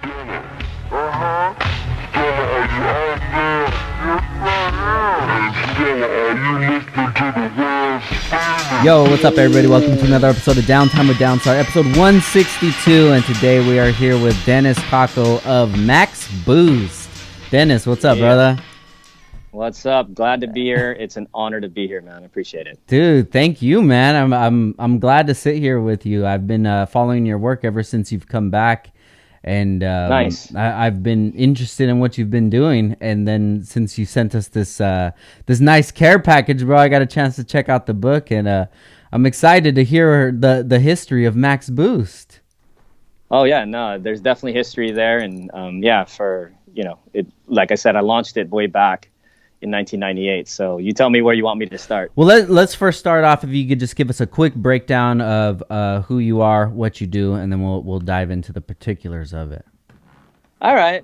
Uh-huh. Stella, are you out there? Yes, I am. And Stella, are you listening to the world's famous? Yo, what's up, everybody? Welcome to another episode of Downtime with Downstar, episode 162. And today we are here with Dennis Caco of Max Boost. Dennis, what's up, brother? What's up? Glad to be here. It's an honor to be here, man. I appreciate it. Dude, thank you, man. I'm glad to sit here with you. I've been following your work ever since you've come back, and Nice. I've been interested in what you've been doing. And then since you sent us this nice care package, bro, I got a chance to check out the book, and I'm excited to hear the history of Max Boost. Oh yeah, no, there's definitely history there, and it. Like I said, I launched it way back in 1998. So you tell me where you want me to start. Well, let's first start off. If you could just give us a quick breakdown of who you are, what you do, and then we'll dive into the particulars of it. All right.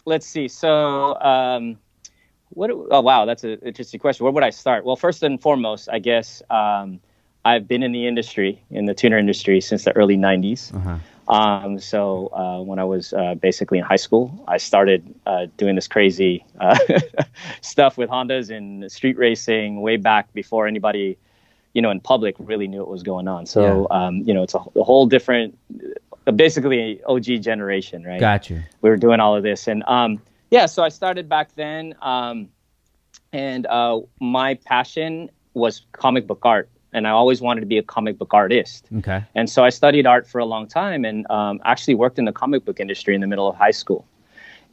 Let's see. So, oh wow, that's an interesting question. Where would I start? Well, first and foremost, I guess I've been in the industry, in the tuner industry, since the early 90s. Uh-huh. So when I was basically in high school, I started doing this crazy stuff with Hondas and street racing way back before anybody, in public really knew what was going on. So, it's a whole different, basically OG generation, right? Got you. We were doing all of this. And so I started back then. And my passion was comic book art. And I always wanted to be a comic book artist. Okay. And so I studied art for a long time and actually worked in the comic book industry in the middle of high school.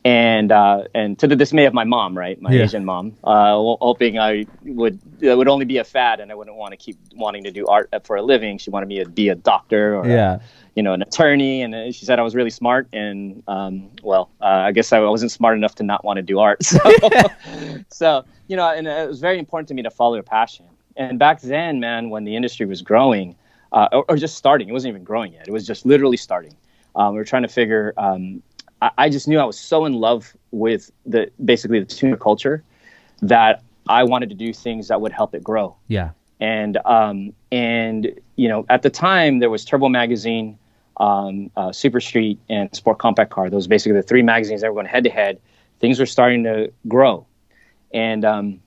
And to the dismay of my mom, right, my Asian mom, hoping it would only be a fad and I wouldn't want to keep wanting to do art for a living. She wanted me to be a doctor or an attorney. And she said I was really smart. And I guess I wasn't smart enough to not want to do art. So, and it was very important to me to follow a passion. And back then, man, when the industry was growing, or just starting, it wasn't even growing yet. It was just literally starting. We were trying to figure. I just knew I was so in love with basically the tuner culture that I wanted to do things that would help it grow. Yeah. And at the time there was Turbo Magazine, Super Street, and Sport Compact Car. Those were basically the three magazines that were going head to head. Things were starting to grow, and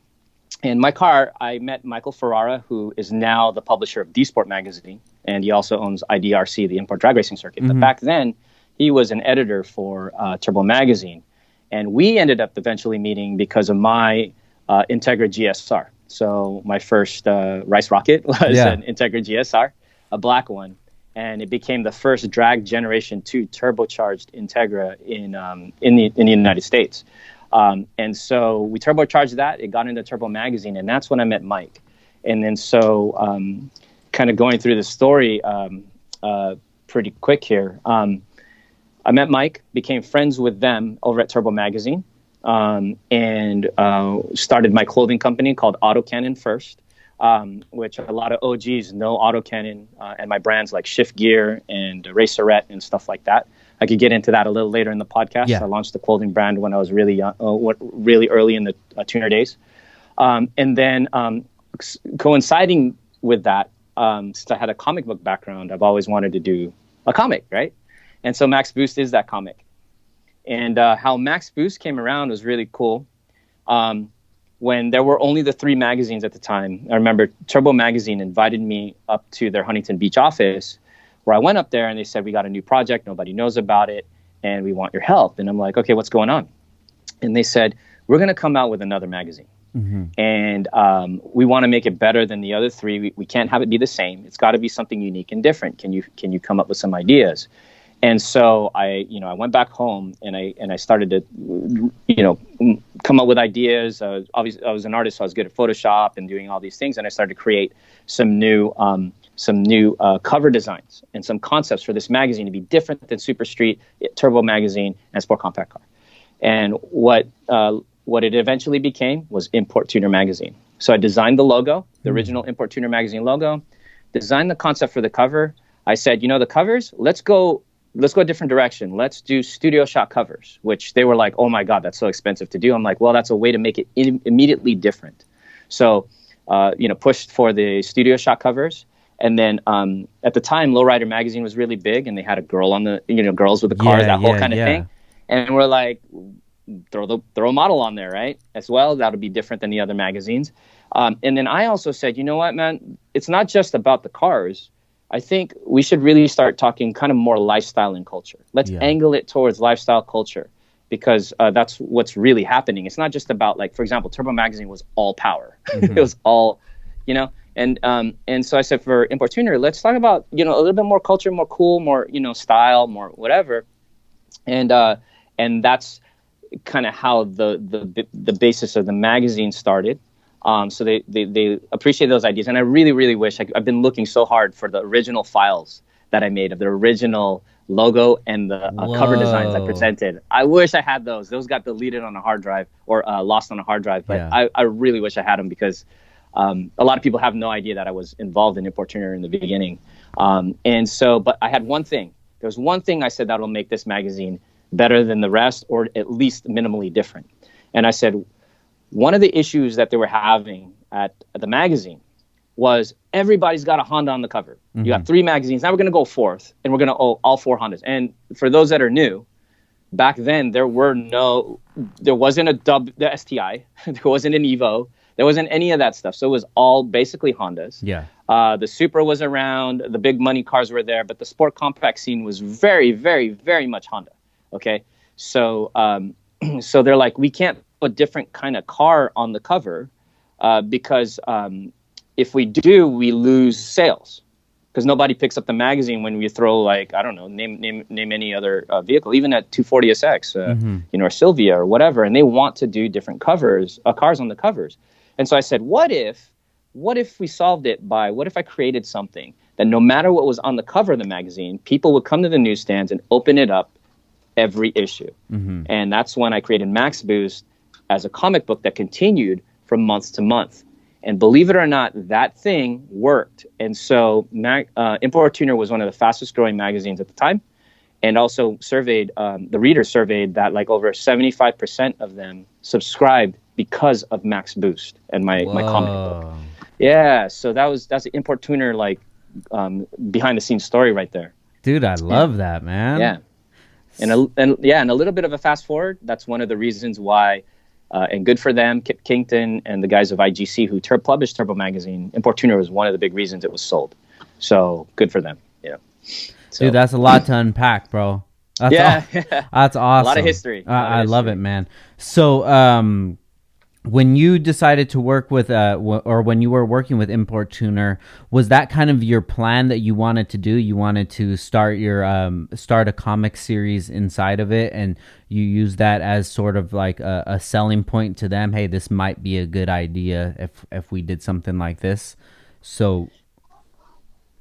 in my car, I met Michael Ferrara, who is now the publisher of D-Sport magazine, and he also owns IDRC, the Import Drag Racing Circuit. Mm-hmm. But back then, he was an editor for Turbo Magazine, and we ended up eventually meeting because of my Integra GSR. So my first Rice Rocket was an Integra GSR, a black one, and it became the first drag Generation 2 turbocharged Integra in the United States. And so we turbocharged that. It got into Turbo Magazine, and that's when I met Mike. And then so kind of going through the story pretty quick here. I met Mike, became friends with them over at Turbo Magazine, and started my clothing company called Autocannon first, which a lot of OGs know Autocannon and my brands like Shift Gear and Racerette and stuff like that. I could get into that a little later in the podcast. Yeah. I launched the clothing brand when I was really young, really early in the tuner days. And then coinciding with that, since I had a comic book background, I've always wanted to do a comic, right? And so Max Boost is that comic. And how Max Boost came around was really cool. When there were only the three magazines at the time, I remember Turbo Magazine invited me up to their Huntington Beach office, where I went up there and they said, we got a new project, nobody knows about it, and we want your help. And I'm like, okay, what's going on? And they said, we're going to come out with another magazine. Mm-hmm. And we want to make it better than the other three. We can't have it be the same. It's got to be something unique and different. Can you come up with some ideas? And so I went back home and I started to, come up with ideas. Obviously, I was an artist, so I was good at Photoshop and doing all these things. And I started to create some new cover designs and some concepts for this magazine to be different than Super Street, Turbo Magazine, and Sport Compact Car. And what it eventually became was Import Tuner Magazine. So I designed the logo, the original Import Tuner Magazine logo, designed the concept for the cover. I said, the covers, let's go a different direction. Let's do studio shot covers, which they were like, oh my God, that's so expensive to do. I'm like, well, that's a way to make it immediately different. So, pushed for the studio shot covers. And then at the time, Lowrider magazine was really big, and they had a girl on the, girls with the cars, that whole kind of thing. And we're like, throw a model on there, right? As well, that'll be different than the other magazines. And then I also said, you know what, man, it's not just about the cars. I think we should really start talking kind of more lifestyle and culture. Let's angle it towards lifestyle culture, because that's what's really happening. It's not just about, like, for example, Turbo magazine was all power. It was all, and so I said, for Importuner, let's talk about, a little bit more culture, more cool, more, style, more whatever. And that's kind of how the basis of the magazine started. So they appreciate those ideas. And I really, really wish, I've been looking so hard for the original files that I made of the original logo and the cover designs I presented. I wish I had those. Those got deleted on a hard drive or lost on a hard drive. But I really wish I had them, because a lot of people have no idea that I was involved in Importuner in the beginning. But I had one thing. There was one thing I said that will make this magazine better than the rest, or at least minimally different. And I said, one of the issues that they were having at the magazine was everybody's got a Honda on the cover. You got 3 magazines. Now we're going to go fourth, and we're going to owe all 4 Hondas. And for those that are new, back then there wasn't the STI, there wasn't an Evo, there wasn't any of that stuff. So it was all basically Hondas. Yeah. The Supra was around, the big money cars were there, but the sport compact scene was very, very, very much Honda. Okay, so so they're like, we can't put a different kind of car on the cover because if we do, we lose sales, because nobody picks up the magazine when we throw, like, I don't know, name any other vehicle, even at 240SX, or Sylvia or whatever, and they want to do different cars on the covers. And so I said, what if we solved it by, what if I created something that no matter what was on the cover of the magazine, people would come to the newsstands and open it up every issue. And that's when I created Max Boost as a comic book that continued from month to month. And believe it or not, that thing worked. And so Importuner was one of the fastest growing magazines at the time. And also the readers surveyed that, like, over 75% of them subscribed because of Max Boost and my comic book. Yeah, so that's the Importuner, like, behind the scenes story right there. Dude, I love that, man. Yeah. And a little bit of a fast forward. That's one of the reasons why, and good for them, Kip Kington and the guys of IGC who published Turbo Magazine. Importuner was one of the big reasons it was sold. So good for them. Yeah. So, dude, that's a lot to unpack, bro. That's that's awesome. A lot of history. I love it, man. So, when you decided to work with, or when you were working with Importuner, was that kind of your plan that you wanted to do? You wanted to start a comic series inside of it, and you use that as sort of like a selling point to them. Hey, this might be a good idea if we did something like this. So.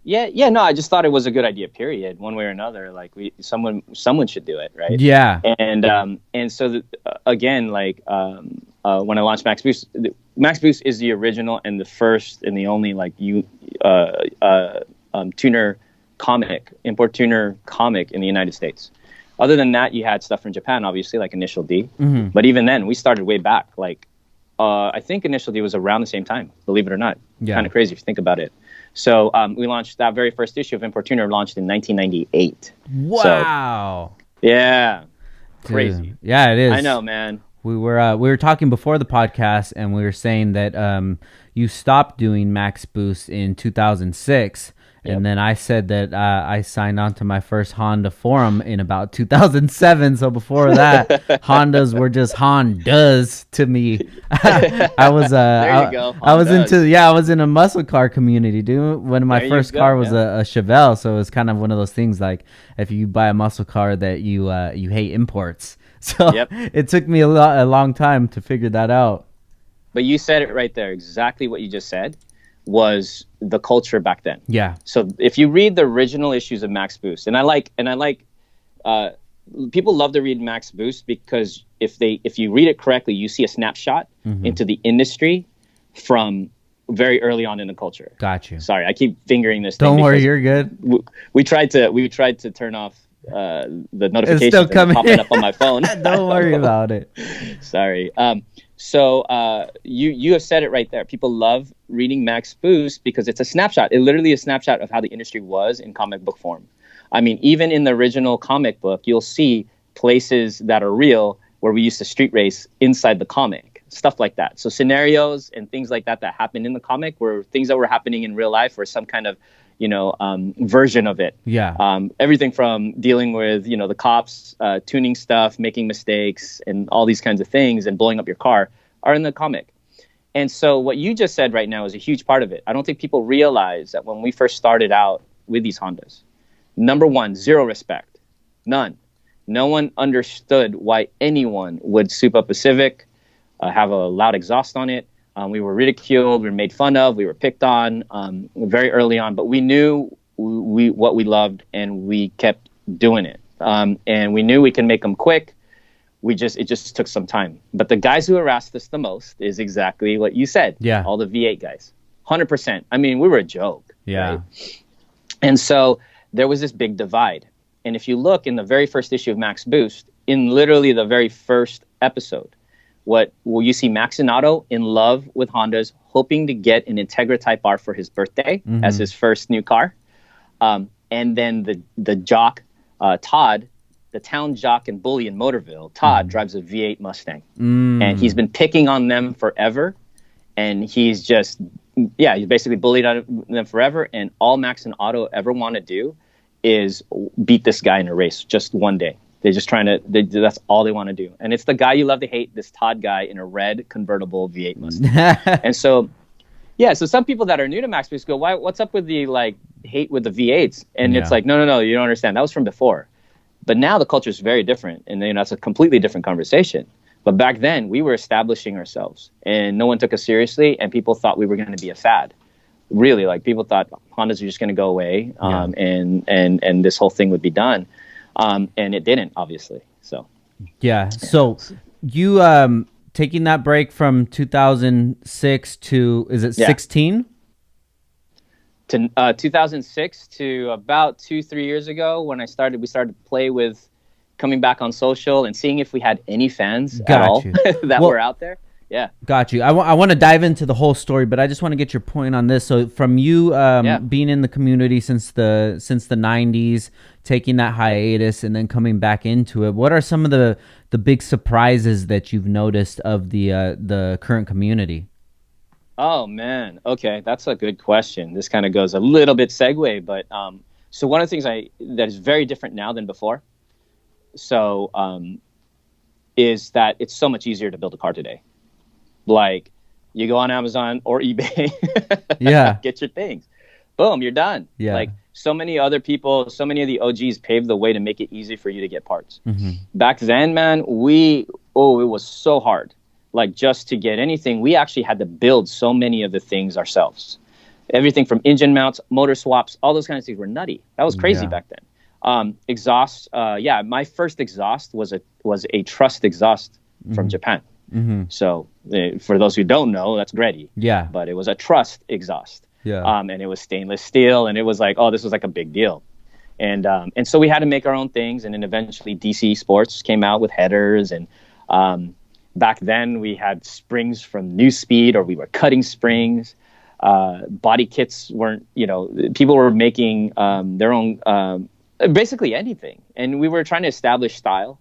Yeah, no, I just thought it was a good idea, period, one way or another. Like, someone should do it, right? Yeah. And so again, like, when I launched Max Boost is the original and the first and the only, like, tuner comic, Importuner comic in the United States. Other than that, you had stuff from Japan, obviously, like Initial D. But even then, we started way back. Like, I think Initial D was around the same time, believe it or not. Yeah. Kind of crazy if you think about it. So we launched that very first issue of Importuner, launched in 1998. Wow. So, yeah. Crazy. Dude. Yeah, it is. I know, man. We were talking before the podcast, and we were saying that you stopped doing Max Boost in 2006. Yep. And then I said that I signed on to my first Honda forum in about 2007. So before that, Hondas were just Hondas to me. I was there you go. I was in a muscle car community, dude. When my first car was a Chevelle, so it was kind of one of those things, like, if you buy a muscle car that you hate imports. So it took me a long time to figure that out. But you said it right there. Exactly what you just said was the culture back then. Yeah. So if you read the original issues of Max Boost, and I like people love to read Max Boost because if you read it correctly, you see a snapshot into the industry from very early on in the culture. Got you. Sorry, I keep fingering this. Don't worry, you're good. We tried to turn off the notifications it's still coming. popping up on my phone. Don't worry about it. Sorry. So you have said it right there. People love reading Max Boost because it's a snapshot. It literally is a snapshot of how the industry was in comic book form. I mean, even in the original comic book, you'll see places that are real where we used to street race inside the comic, stuff like that. So scenarios and things like that happen in the comic were things that were happening in real life or some kind of, version of it. Yeah. Everything from dealing with, the cops, tuning stuff, making mistakes, and all these kinds of things, and blowing up your car are in the comic. And so what you just said right now is a huge part of it. I don't think people realize that when we first started out with these Hondas, number one, zero respect, none. No one understood why anyone would soup up a Civic, have a loud exhaust on it. We were ridiculed, we were made fun of, we were picked on very early on, but we knew what we loved and we kept doing it. And we knew we can make them quick. It just took some time. But the guys who harassed us the most is exactly what you said. Yeah. All the V8 guys, 100%. I mean, we were a joke. Yeah. Right? And so there was this big divide. And if you look in the very first issue of Max Boost, in literally the very first episode, you see Max and Otto in love with Hondas, hoping to get an Integra Type R for his birthday as his first new car. And then the jock, Todd, the town jock and bully in Motorville, Todd drives a V8 Mustang. And he's been picking on them forever. And he's basically bullied on them forever. And all Max and Otto ever want to do is beat this guy in a race just one day. They're just that's all they want to do. And it's the guy you love to hate, this Todd guy in a red convertible V8 Mustang. And so, so some people that are new to Max Boost go, what's up with the hate with the V8s? And it's like, no, you don't understand. That was from before. But now the culture is very different. And that's a completely different conversation. But back then we were establishing ourselves and no one took us seriously. And people thought we were going to be a fad. Really, people thought Hondas were just going to go away and this whole thing would be done. And it didn't, obviously. So, yeah. So you taking that break from 2006 to, is it 16? To 2006 to about 2-3 years ago when we started to play with coming back on social and seeing if we had any fans at all that were out there. Yeah. Got you. I want to dive into the whole story, but I just want to get your point on this. So from you being in the community since the 90s, taking that hiatus and then coming back into it, what are some of the big surprises that you've noticed of the current community? Oh, man. Okay, that's a good question. This kind of goes a little bit segue, but so one of the things that is very different now than before, is that it's so much easier to build a car today. You go on Amazon or eBay, get your things, boom, you're done. Yeah. So many other people, so many of the OGs paved the way to make it easy for you to get parts. Back then, man, it was so hard. Just to get anything, we actually had to build so many of the things ourselves. Everything from engine mounts, motor swaps, all those kinds of things were nutty. That was crazy back then. Exhaust, my first exhaust was a Trust exhaust from Japan. So for those who don't know, that's Greddy. Yeah. But it was a Trust exhaust. Yeah. And it was stainless steel, and it was this was a big deal. And so we had to make our own things, and then eventually DC Sports came out with headers, and back then we had springs from New Speed, or we were cutting springs. Body kits weren't, people were making their own, basically anything, and we were trying to establish style.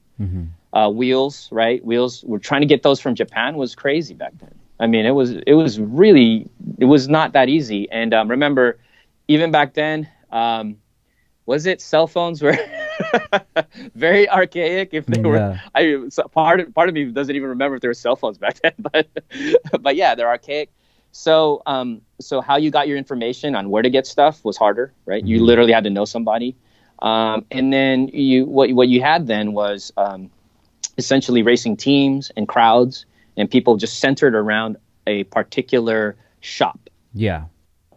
Wheels, right? Wheels, we're trying to get those from Japan was crazy back then. I mean, it was not that easy. And remember, even back then, was it cell phones were very archaic? If they were, part of me doesn't even remember if there were cell phones back then. But yeah, they're archaic. So how you got your information on where to get stuff was harder, right? You literally had to know somebody. And then what you had then was essentially racing teams and crowds and people just centered around a particular shop. Yeah.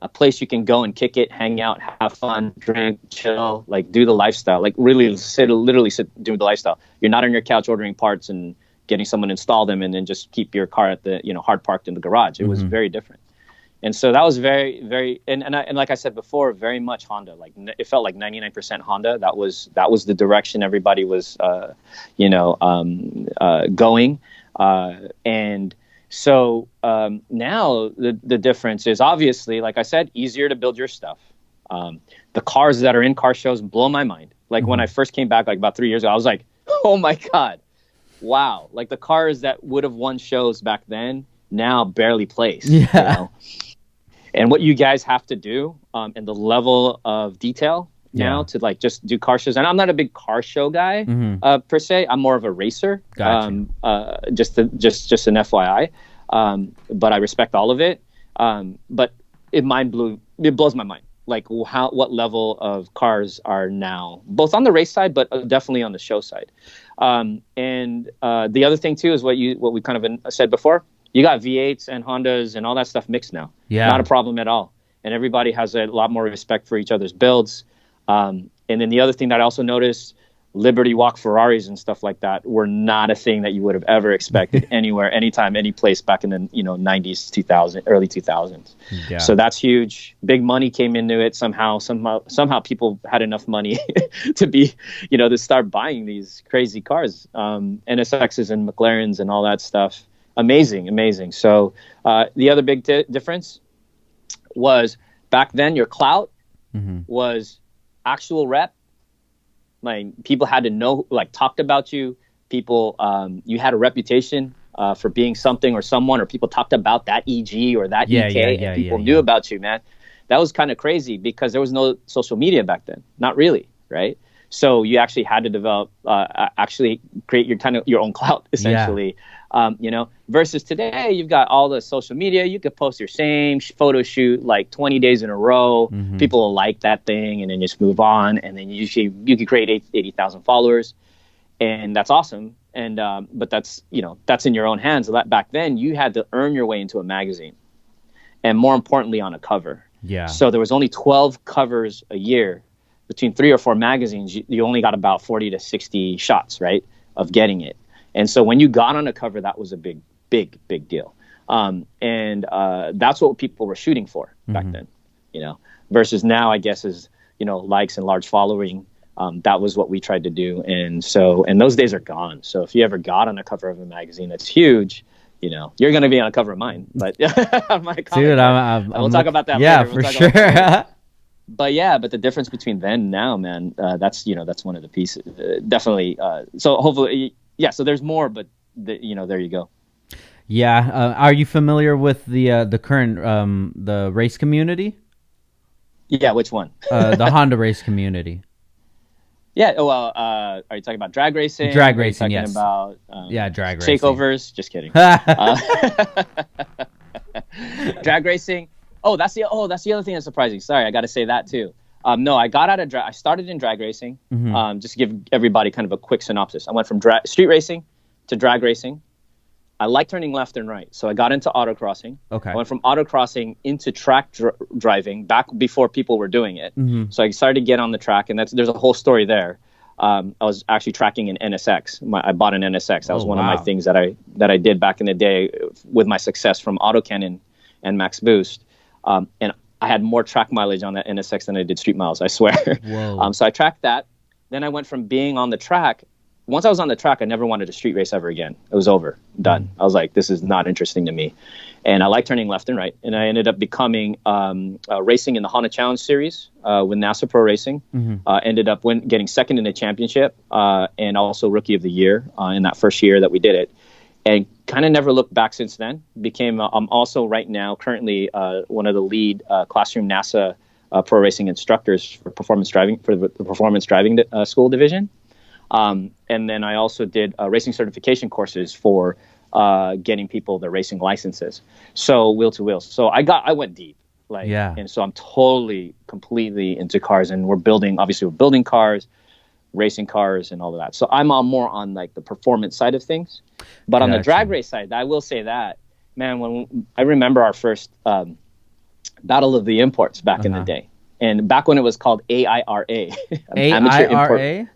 A place you can go and kick it, hang out, have fun, drink, chill, do the lifestyle, literally sit, do the lifestyle. You're not on your couch ordering parts and getting someone to install them and then just keep your car at the, hard parked in the garage. It was very different. And so that was very, very, and like I said before, very much Honda. It felt like 99% Honda. That was the direction everybody was, going. And So now the difference is obviously, like I said, easier to build your stuff. The cars that are in car shows blow my mind. Like when I first came back, like about 3 years ago, I was like, oh my God, wow. Like the cars that would have won shows back then now barely place. Yeah. You know? And what you guys have to do and the level of detail now to like just do car shows. And I'm not a big car show guy per se. I'm more of a racer. Gotcha. Just an FYI. But I respect all of it. But it blows my mind. Like what level of cars are now both on the race side, but definitely on the show side. And the other thing too is what we kind of said before. You got V8s and Hondas and all that stuff mixed now. Yeah. Not a problem at all. And everybody has a lot more respect for each other's builds. And then the other thing that I also noticed, Liberty Walk Ferraris and stuff like that were not a thing that you would have ever expected anywhere, anytime, any place back in the 90s, 2000, early 2000s. Yeah. So that's huge. Big money came into it somehow people had enough money to be, to start buying these crazy cars, NSXs and McLarens and all that stuff. Amazing. So the other big difference was back then your clout was actual rep. Like people had to know, like talked about you. People, you had a reputation for being something or someone, or people talked about that EG or that EK, and people knew about you, man. That was kind of crazy because there was no social media back then. Not really, right? So you actually had to develop, actually create your own clout, essentially. Versus today, you've got all the social media. You could post your same photo shoot like 20 days in a row. People will like that thing and then just move on. And then you could create 80,000 followers, and that's awesome. And but that's in your own hands. Back then, you had to earn your way into a magazine, and more importantly, on a cover. Yeah. So there was only 12 covers a year. Between 3 or 4 magazines, you only got about 40 to 60 shots, right, of getting it. And so when you got on a cover, that was a big deal. And that's what people were shooting for back then, versus now, I guess, is, likes and large following. That was what we tried to do. And those days are gone. So if you ever got on a cover of a magazine that's huge, you're going to be on a cover of mine. But dude, we'll talk about that later. We'll for sure. But the difference between then and now, man, that's one of the pieces. Definitely. So hopefully, so there's more, but there you go. Yeah. Are you familiar with the current the race community? Yeah. Which one? The Honda race community. Yeah. Well, are you talking about drag racing? Drag racing, yes. About drag racing. Takeovers. Just kidding. Drag racing. That's the other thing that's surprising. Sorry, I got to say that too. No, I got out of I started in drag racing. Just to give everybody kind of a quick synopsis. I went from street racing to drag racing. I like turning left and right, so I got into autocrossing. Okay. I went from autocrossing into track driving back before people were doing it. So I started to get on the track, and there's a whole story there. I was actually tracking an NSX. I bought an NSX. That was one of my things that I did back in the day with my success from Autocannon and Max Boost. And I had more track mileage on that NSX than I did street miles, I swear. So I tracked that. Then I went from being on the track. Once I was on the track, I never wanted to street race ever again. It was over, done. I was like, this is not interesting to me. And I like turning left and right. And I ended up becoming racing in the Honda Challenge Series with NASA Pro Racing. Ended up getting second in the championship and also Rookie of the Year in that first year that we did it. And kind of never looked back since then. I'm also right now currently one of the lead classroom NASA pro racing instructors for performance driving for the performance driving school division. And then I also did racing certification courses for getting people their racing licenses. So wheel to wheel. So I went deep. And so I'm completely into cars, and we're building cars, racing cars and all of that. So I'm more on like the performance side of things. But on the drag race side, I will say that, man, when I remember our first Battle of the Imports back in the day. And back when it was called AIRA. AIRA?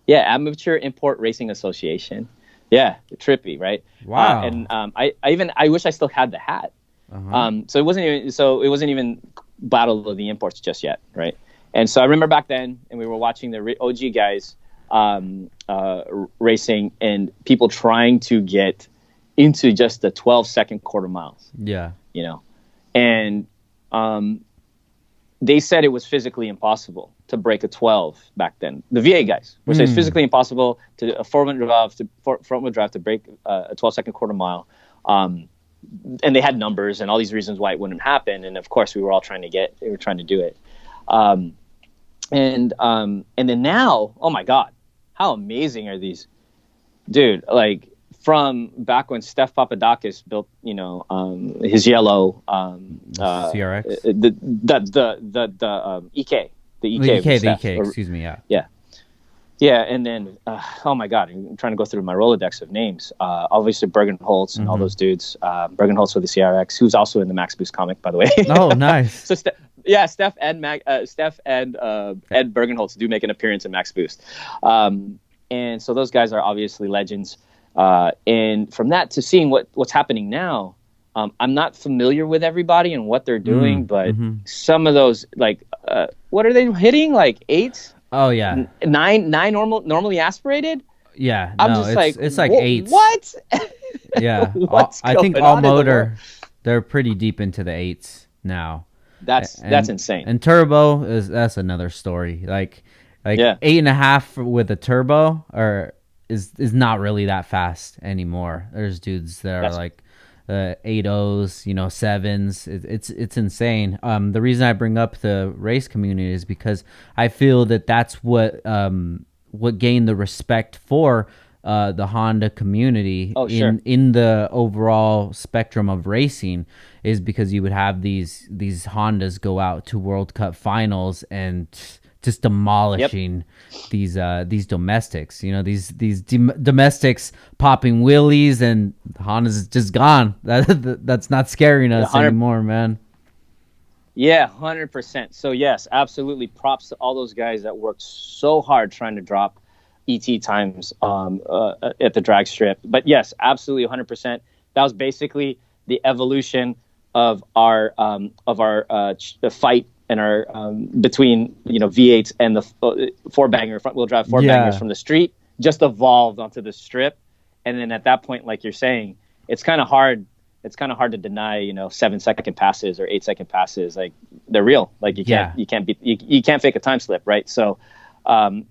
Amateur Import Racing Association. Yeah, trippy, right? Wow. And I wish I still had the hat. So it wasn't even Battle of the Imports just yet, right? And so I remember back then, and we were watching the OG guys racing, and people trying to get into just the 12-second quarter miles. Yeah. And they said it was physically impossible to break a 12 back then. The VA guys were saying it's physically impossible to a front wheel drive to break a 12-second quarter mile. And they had numbers and all these reasons why it wouldn't happen. And of course, we were all trying to do it. And then now, oh my God, how amazing are these, dude? Like from back when Steph Papadakis built, his yellow CRX, the EK, the EK, excuse me, yeah, and then oh my God, I'm trying to go through my Rolodex of names. Obviously Bergenholtz and all those dudes. Bergenholtz with the CRX, who's also in the Max Boost comic, by the way. Oh, nice. So Steph and Ed Bergenholtz do make an appearance in Max Boost, and so those guys are obviously legends. And from that to seeing what's happening now, I'm not familiar with everybody and what they're doing, but some of those, like, what are they hitting? Like 8? Oh yeah, 9 normally aspirated. Yeah, I'm just like, it's like 8. What? Yeah, I think all motor, they're pretty deep into the 8s now. That's insane. And turbo that's another story. Like 8.5 with a turbo is not really that fast anymore. There's dudes that are like 8.0s, 7s. It's insane. The reason I bring up the race community is because I feel that that's what gained the respect for the Honda community in the overall spectrum of racing, is because you would have these Hondas go out to World Cup finals and just demolishing these domestics. These domestics popping wheelies, and Honda's just gone. That's not scaring us anymore, man. Yeah, 100%. So yes, absolutely. Props to all those guys that worked so hard trying to drop ET times at the drag strip. But yes, absolutely, 100%. That was basically the evolution of our fight and our between V8s and the front wheel drive bangers from the street just evolved onto the strip. And then at that point, like you're saying, it's kind of hard to deny 7-second passes or 8-second passes. Like, they're real. Like you can't fake a time slip, right? So then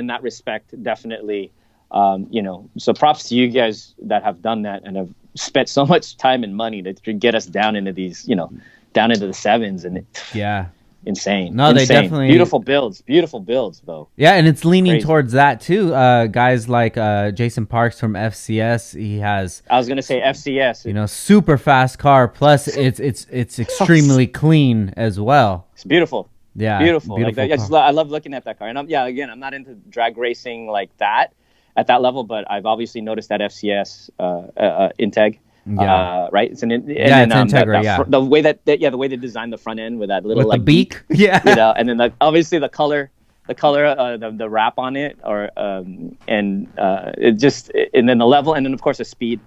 that respect definitely so props to you guys that have done that and have spent so much time and money to get us down into these down into the 7s, and insane. No, they definitely beautiful builds though. Yeah, and it's leaning towards that too. Guys like Jason Parks from FCS, I was gonna say FCS. Super fast car. Plus, it's extremely clean as well. It's beautiful. Yeah, beautiful. Like that. I love looking at that car. And I'm not into drag racing like that at that level, but I've obviously noticed that FCS Integ. Right. It's an Integra. The way the way they designed the front end with that little with the beak. Yeah. And then obviously the color, the wrap on it, or and then the level, and then of course the speed.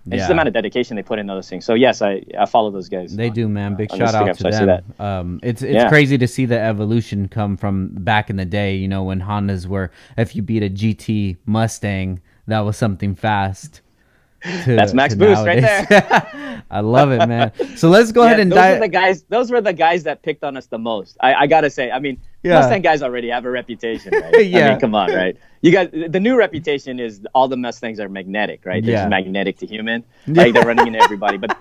And just the amount of dedication they put into those things. So yes, I follow those guys. They do, man. Big shout out to them. It's crazy to see the evolution come from back in the day. When Hondas were, if you beat a GT Mustang, that was something fast. That's Max Boost right there. I love it, man. So let's go ahead and dive. Those were the guys that picked on us the most. I gotta say. I mean, Mustang guys already have a reputation, right? I mean, come on, right? You guys, the new reputation is all the Mustangs are magnetic, right? They're just magnetic to human. Like they're running into everybody. But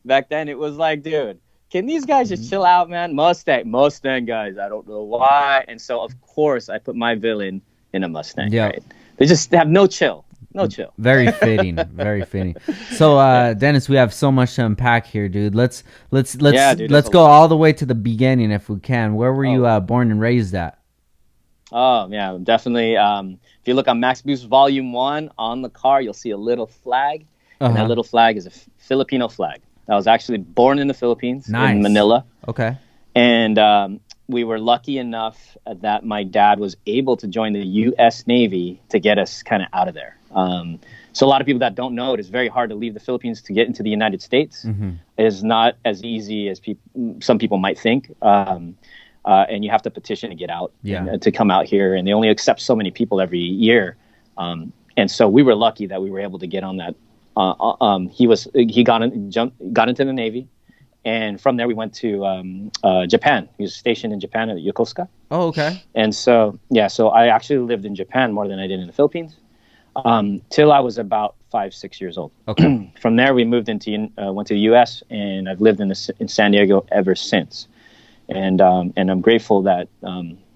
back then it was like, dude, can these guys just chill out, man? Mustang guys, I don't know why. And so of course I put my villain in a Mustang. Yeah. Right? They just have no chill. Very fitting. Very fitting. So, Dennis, we have so much to unpack here, dude. Let's go all the way to the beginning if we can. Where were you born and raised at? Oh, yeah, definitely. If you look on Max Boost Volume 1 on the car, you'll see a little flag. And that little flag is a Filipino flag. I was actually born in the Philippines, in Manila. Okay. And we were lucky enough that my dad was able to join the U.S. Navy to get us kind of out of there. So a lot of people that don't know, it is very hard to leave the Philippines to get into the United States. It is not as easy as some people might think. And you have to petition to get out and to come out here. And they only accept so many people every year. And so we were lucky that we were able to get on that. He got into the Navy, and from there we went to Japan. He was stationed in Japan at Yokosuka. Oh, okay. And so I actually lived in Japan more than I did in the Philippines, till I was about 5-6 years old. Okay. From there we moved went to the U.S. and I've lived in San Diego ever since. And I'm grateful that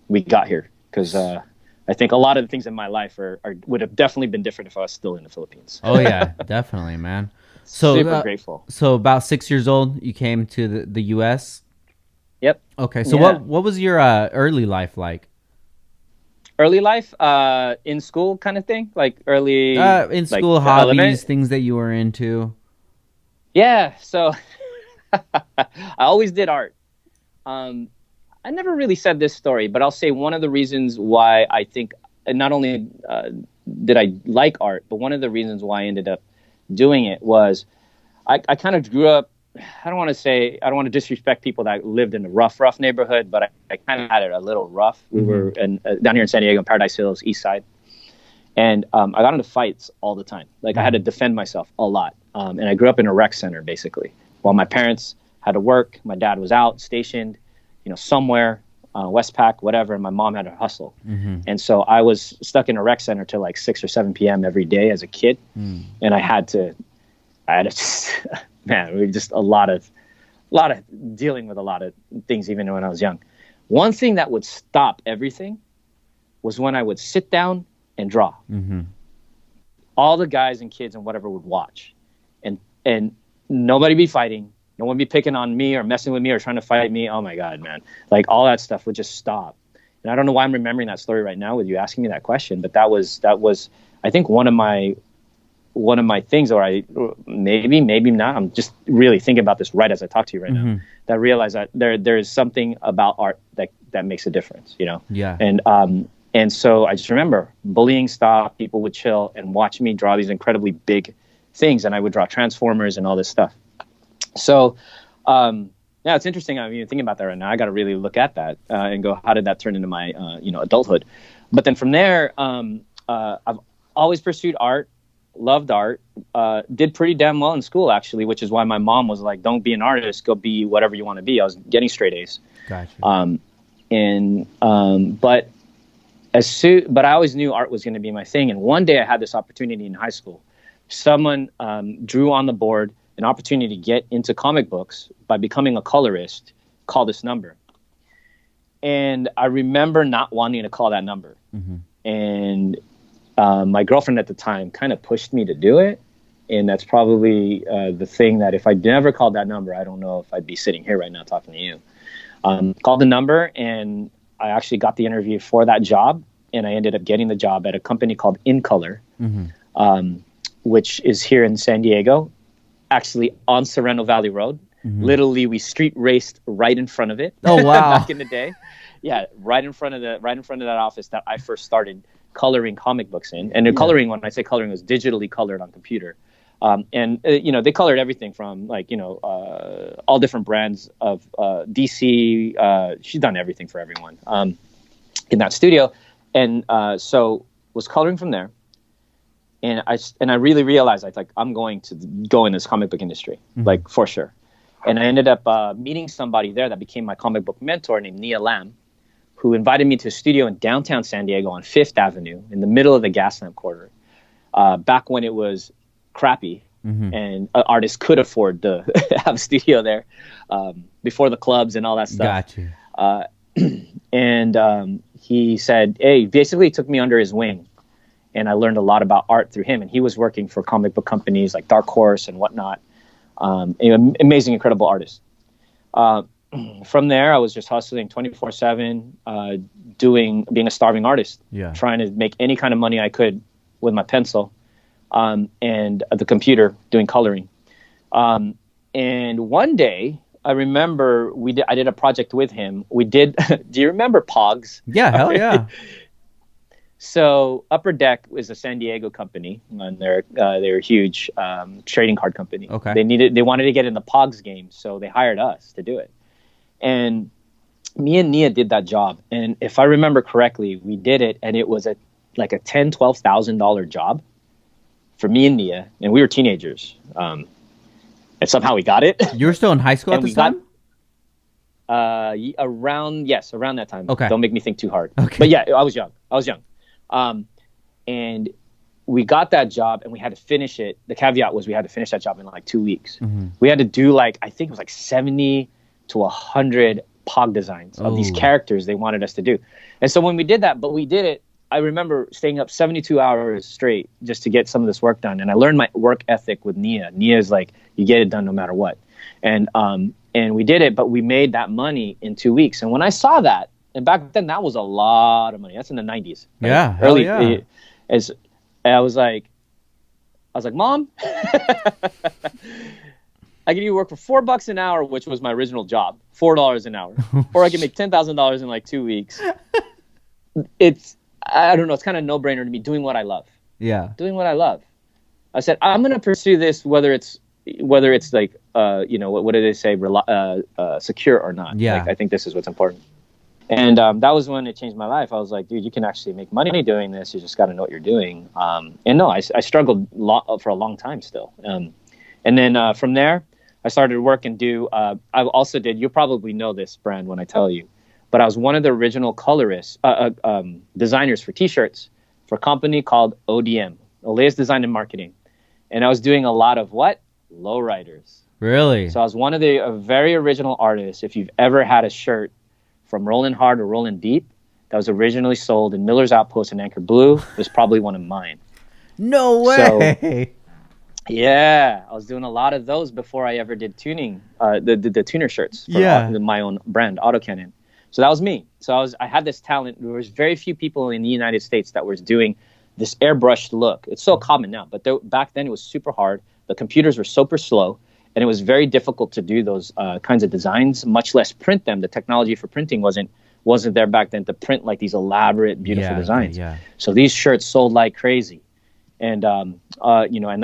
we got here, because I think a lot of the things in my life would have definitely been different if I was still in the Philippines. Oh yeah, definitely, man. So super grateful. So about 6 years old, you came to the U.S. Yep. Okay. So Yeah. what was your early life like? Early life, in school kind of thing, like early In like school, the hobbies, element? things that you were into. Yeah. So I always did art. I never really said this story, but I'll say one of the reasons why I think not only did I like art, but one of the reasons why I ended up doing it was I kind of grew up. I don't want to disrespect people that lived in a rough neighborhood, but I kind of had it a little rough. We were down here in San Diego, in Paradise Hills, East Side, and I got into fights all the time. Like I had to defend myself a lot, and I grew up in a rec center basically. While my parents had to work, my dad was out stationed, somewhere, Westpac, whatever, and my mom had to hustle. And so I was stuck in a rec center till like 6 or 7 p.m. every day as a kid, and I had to just, man, we were just a lot of dealing with a lot of things even when I was young. One thing that would stop everything was when I would sit down and draw. All the guys and kids and whatever would watch, and nobody be fighting. No one be picking on me or messing with me or trying to fight me. Oh my God, man. Like all that stuff would just stop. And I don't know why I'm remembering that story right now with you asking me that question, but that was, I think one of my things, or maybe not. I'm just really thinking about this right as I talk to you right now, that I realize that there is something about art that makes a difference, Yeah. And so I just remember bullying stopped, people would chill and watch me draw these incredibly big things. And I would draw Transformers and all this stuff. So, yeah, it's interesting. I'm even thinking about that right now. I got to really look at that and go, how did that turn into my, adulthood? But then from there, I've always pursued art, loved art, did pretty damn well in school, actually, which is why my mom was like, don't be an artist, go be whatever you want to be. I was getting straight A's. Gotcha. But I always knew art was going to be my thing. And one day I had this opportunity in high school. Someone drew on the board an opportunity to get into comic books by becoming a colorist. Call this number. And I remember not wanting to call that number. And my girlfriend at the time kind of pushed me to do it. And that's probably the thing that if I never called that number, I don't know if I'd be sitting here right now talking to you. Called the number, and I actually got the interview for that job. And I ended up getting the job at a company called In Color, which is here in San Diego, actually on Sereno Valley Road. Literally, we street raced right in front of it. Oh wow! Back in the day, yeah, right in front of that office that I first started coloring comic books in. And coloring, when I say coloring, was digitally colored on computer. They colored everything from all different brands of DC. She's done everything for everyone in that studio, and so was coloring from there. And I really realized I'm going to go in this comic book industry, like for sure. And I ended up meeting somebody there that became my comic book mentor named Nia Lam, who invited me to a studio in downtown San Diego on 5th Avenue in the middle of the Gaslamp Quarter, back when it was crappy and artists could afford to have a studio there, before the clubs and all that stuff. Gotcha. And he said, hey, basically took me under his wing. And I learned a lot about art through him. And he was working for comic book companies like Dark Horse and whatnot. Amazing, incredible artist. From there, I was just hustling 24/7, being a starving artist, trying to make any kind of money I could with my pencil and the computer doing coloring. And one day, I remember I did a project with him. We did. Do you remember Pogs? Yeah, hell yeah. So Upper Deck is a San Diego company, and they're a huge trading card company. Okay. They wanted to get in the Pogs game, so they hired us to do it. And me and Nia did that job. And if I remember correctly, we did it, and it was a like a $10,000-$12,000 job for me and Nia, and we were teenagers. And somehow we got it. You were still in high school at this time? Around that time. Okay. Don't make me think too hard. Okay. But yeah, I was young. And we got that job and we had to finish it. The caveat was we had to finish that job in like 2 weeks. Mm-hmm. We had to do I think it was like 70 to 100 POG designs of these characters they wanted us to do. And so when we did that, but we did it, I remember staying up 72 hours straight just to get some of this work done. And I learned my work ethic with Nia. Nia is like, you get it done no matter what. And we did it, but we made that money in 2 weeks. And when I saw that, and back then that was a lot of money. That's in the 90s. Right? Yeah. Early. Yeah. I was like, Mom, I can either work for $4 an hour, which was my original job, $4 an hour, or I can make $10,000 in like 2 weeks. I don't know. It's kind of a no-brainer to me. Doing what I love. Yeah. Doing what I love. I said I'm going to pursue this, whether it's like what do they say, secure or not. Yeah. Like, I think this is what's important. And that was when it changed my life. I was like, dude, you can actually make money doing this. You just got to know what you're doing. And no, I struggled for a long time still. And then from there, I started to work and do. I also did. You'll probably know this brand when I tell you, but I was one of the original colorists, designers for T-shirts for a company called ODM, Olea's Design and Marketing, and I was doing a lot of what? Lowriders. Really? So I was one of the very original artists. If you've ever had a shirt from Rollin' Hard or Rollin' Deep that was originally sold in Miller's Outpost and Anchor Blue, it was probably one of mine. No way. So, yeah, I was doing a lot of those before I ever did tuning, the tuner shirts for my own brand, Autocannon. So that was me. So I had this talent. There was very few people in the United States that was doing this airbrushed look. It's so common now, but back then it was super hard. The computers were super slow, and it was very difficult to do those kinds of designs, much less print them. The technology for printing wasn't there back then to print like these elaborate, beautiful designs. Yeah. So these shirts sold like crazy. And and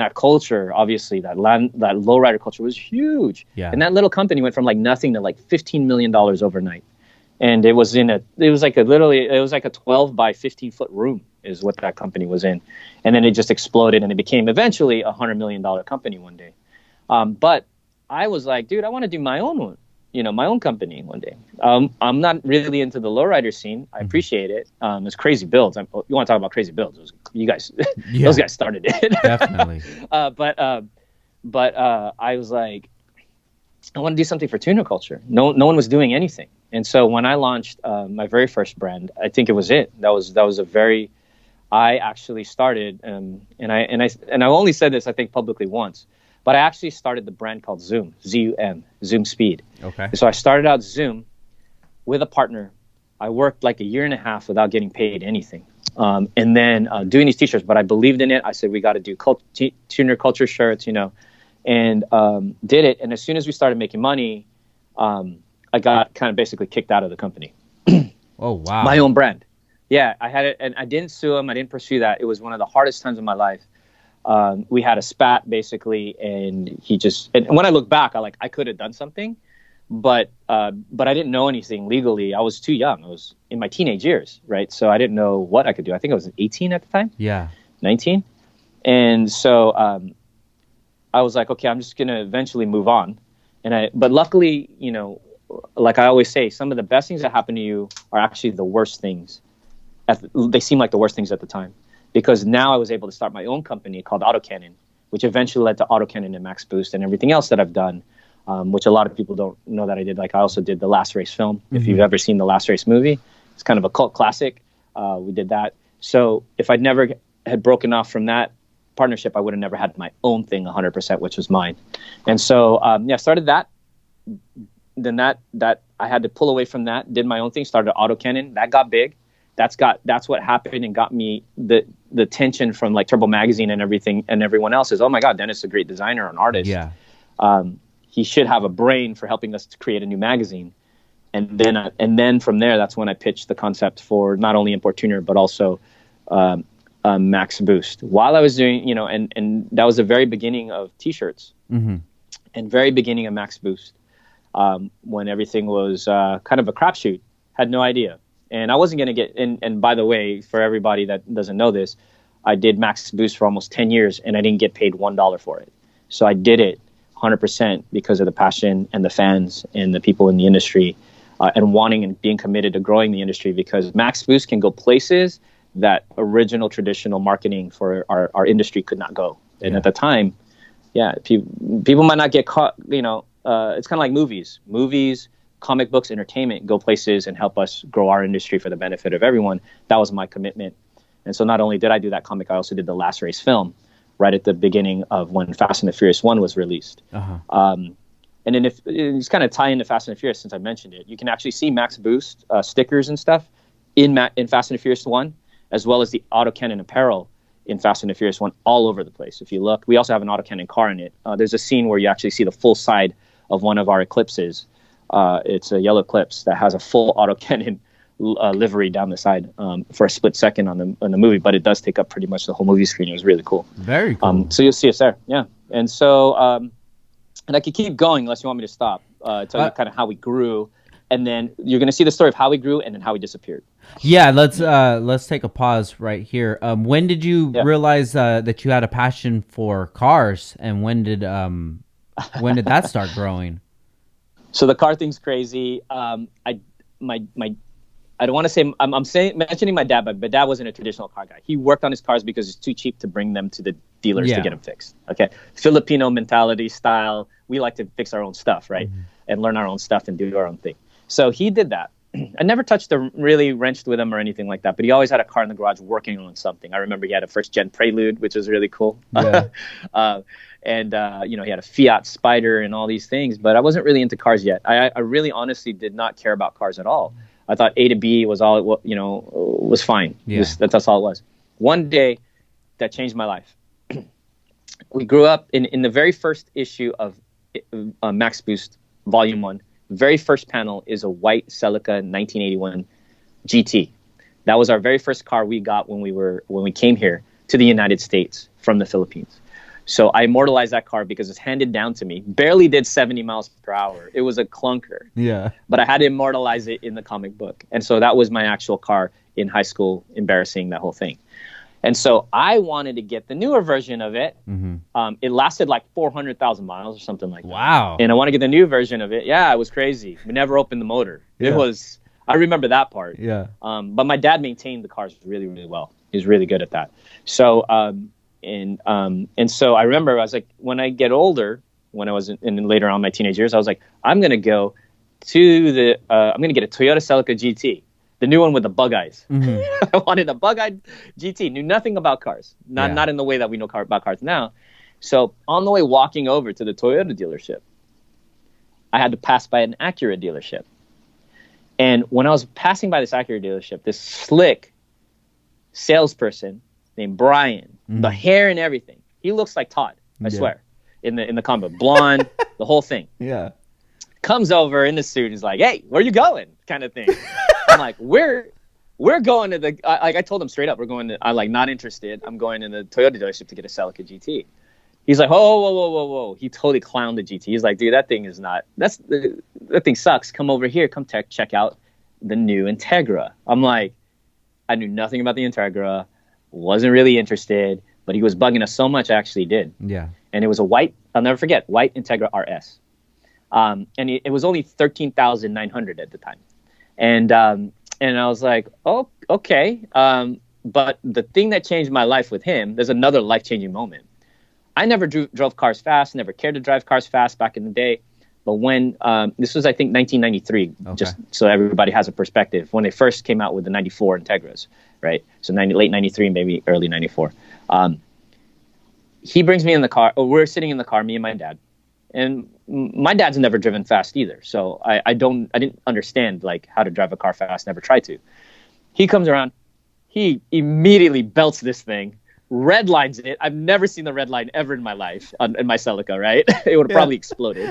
that culture, obviously, that lowrider culture was huge. Yeah. And that little company went from like nothing to like $15 million overnight. And it was like a 12 by 15 foot room is what that company was in. And then it just exploded and it became eventually a $100 million company one day. But I was like, dude, I want to do my own one, my own company one day. I'm not really into the lowrider scene. I appreciate it. It's crazy builds. You want to talk about crazy builds? You guys, those guys started it. Definitely. But I was like, I want to do something for tuner culture. No one was doing anything. And so when I launched my very first brand, I think it was it. That was a very. I actually started, and I only said this I think publicly once, but I actually started the brand called Zoom, ZUM, Zoom Speed. Okay. So I started out Zoom with a partner. I worked like a year and a half without getting paid anything, and then doing these T-shirts. But I believed in it. I said we got to do tuner culture shirts, and did it. And as soon as we started making money, I got kind of basically kicked out of the company. Oh, wow. My own brand. Yeah, I had it, and I didn't sue him. I didn't pursue that. It was one of the hardest times of my life. We had a spat, basically, and and when I look back, I could have done something, but I didn't know anything legally. I was too young. I was in my teenage years, right? So I didn't know what I could do. I think I was 18 at the time. Yeah. 19. And so I was like, okay, I'm just going to eventually move on. But luckily, like I always say, some of the best things that happen to you are actually the worst things. They seem like the worst things at the time, because now I was able to start my own company called Autocannon, which eventually led to Autocannon and Max Boost and everything else that I've done, which a lot of people don't know that I did. Like I also did the Last Race film. Mm-hmm. If you've ever seen the Last Race movie, it's kind of a cult classic. We did that. So if I'd never had broken off from that partnership, I would have never had my own thing 100%, which was mine. And so, I started that. Then that I had to pull away from that, did my own thing, started Autocannon. That got big. That's what happened and got me the attention from like Turbo Magazine and everything, and everyone else is, oh my God, Dennis is a great designer and artist. Yeah. He should have a brain for helping us to create a new magazine. And then from there, that's when I pitched the concept for not only Import Tuner, but also Max Boost. While I was doing, and that was the very beginning of T-shirts, mm-hmm. and very beginning of Max Boost, when everything was kind of a crapshoot. Had no idea. And I wasn't going to get, and by the way, for everybody that doesn't know this, I did Max Boost for almost 10 years and I didn't get paid $1 for it. So I did it 100% because of the passion and the fans and the people in the industry and wanting and being committed to growing the industry, because Max Boost can go places that original traditional marketing for our industry could not go. And at the time, people might not get caught, it's kind of like movies, comic books, entertainment, go places and help us grow our industry for the benefit of everyone. That was my commitment. And so not only did I do that comic, I also did the Last Race film right at the beginning of when Fast and the Furious 1 was released. And then if it's kind of tie into Fast and the Furious, since I mentioned it, you can actually see Max Boost stickers and stuff in Fast and the Furious 1, as well as the autocannon apparel in Fast and the Furious 1 all over the place. If you look, we also have an autocannon car in it. There's a scene where you actually see the full side of one of our Eclipses. It's a yellow Eclipse that has a full autocannon livery down the side for a split second on the movie, but it does take up pretty much the whole movie screen. It was really cool. Very cool. So you'll see us there. Yeah. And so, and I could keep going unless you want me to stop, tell you kind of how we grew. And then you're going to see the story of how we grew and then how we disappeared. Yeah, let's take a pause right here. When did you realize that you had a passion for cars, and when did that start growing? So the car thing's crazy. I don't want to say mentioning my dad, but my dad wasn't a traditional car guy. He worked on his cars because it's too cheap to bring them to the dealers to get them fixed. Okay, Filipino mentality style. We like to fix our own stuff, right, and learn our own stuff and do our own thing. So he did that. I never really wrenched with him or anything like that, but he always had a car in the garage working on something. I remember he had a first gen Prelude, which was really cool. Yeah. And he had a Fiat Spider and all these things, but I wasn't really into cars yet. I really honestly did not care about cars at all. I thought A to B was all was fine. Yeah. That's all it was. One day that changed my life. We grew up in the very first issue of Max Boost Volume 1. Very first panel is a white Celica 1981 GT. That was our very first car we got when we came here to the United States from the Philippines. So I immortalized that car because it's handed down to me. Barely did 70 miles per hour. It was a clunker. Yeah. But I had to immortalize it in the comic book. And so that was my actual car in high school, embarrassing that whole thing. And so I wanted to get the newer version of it. Mm-hmm. It lasted like 400,000 miles or something like that. Wow. And I want to get the new version of it. Yeah, it was crazy. We never opened the motor. Yeah. I remember that part. Yeah. But my dad maintained the cars really, really well. He was really good at that. So, and so I remember I was like, when I get older, when I was in later on my teenage years, I was like, I'm going to go to I'm going to get a Toyota Celica GT. The new one with the bug eyes. Mm-hmm. I wanted a bug-eyed GT. Knew nothing about cars. Not in the way that we know about cars now. So on the way walking over to the Toyota dealership, I had to pass by an Acura dealership. And when I was passing by this Acura dealership, this slick salesperson named Brian, the hair and everything, he looks like Todd, I swear, in the combo, blonde, the whole thing. Yeah. Comes over in the suit. He's like, "Hey, where you going?" kind of thing. I'm like, we're going to the, I told him straight up, we're going to, I'm like, not interested. I'm going to the Toyota dealership to get a Celica GT. He's like, whoa. He totally clowned the GT. He's like, dude, that thing is not, that thing sucks. Come over here. Come check out the new Integra. I'm like, I knew nothing about the Integra. Wasn't really interested, but he was bugging us so much, I actually did. Yeah. And it was a white, I'll never forget, white Integra RS. And it was only $13,900 at the time. And I was like, oh, okay. But the thing that changed my life with him, there's another life-changing moment. I never drove cars fast, never cared to drive cars fast back in the day. But when, this was, I think, 1993, just so everybody has a perspective, when they first came out with the 94 Integras, right? So late 93, maybe early 94. He brings me in the car, we're sitting in the car, me and my dad. And my dad's never driven fast either. So I didn't understand like how to drive a car fast, never tried to. He comes around, he immediately belts this thing, red lines it. I've never seen the red line ever in my life in my Celica, right? It would have probably exploded.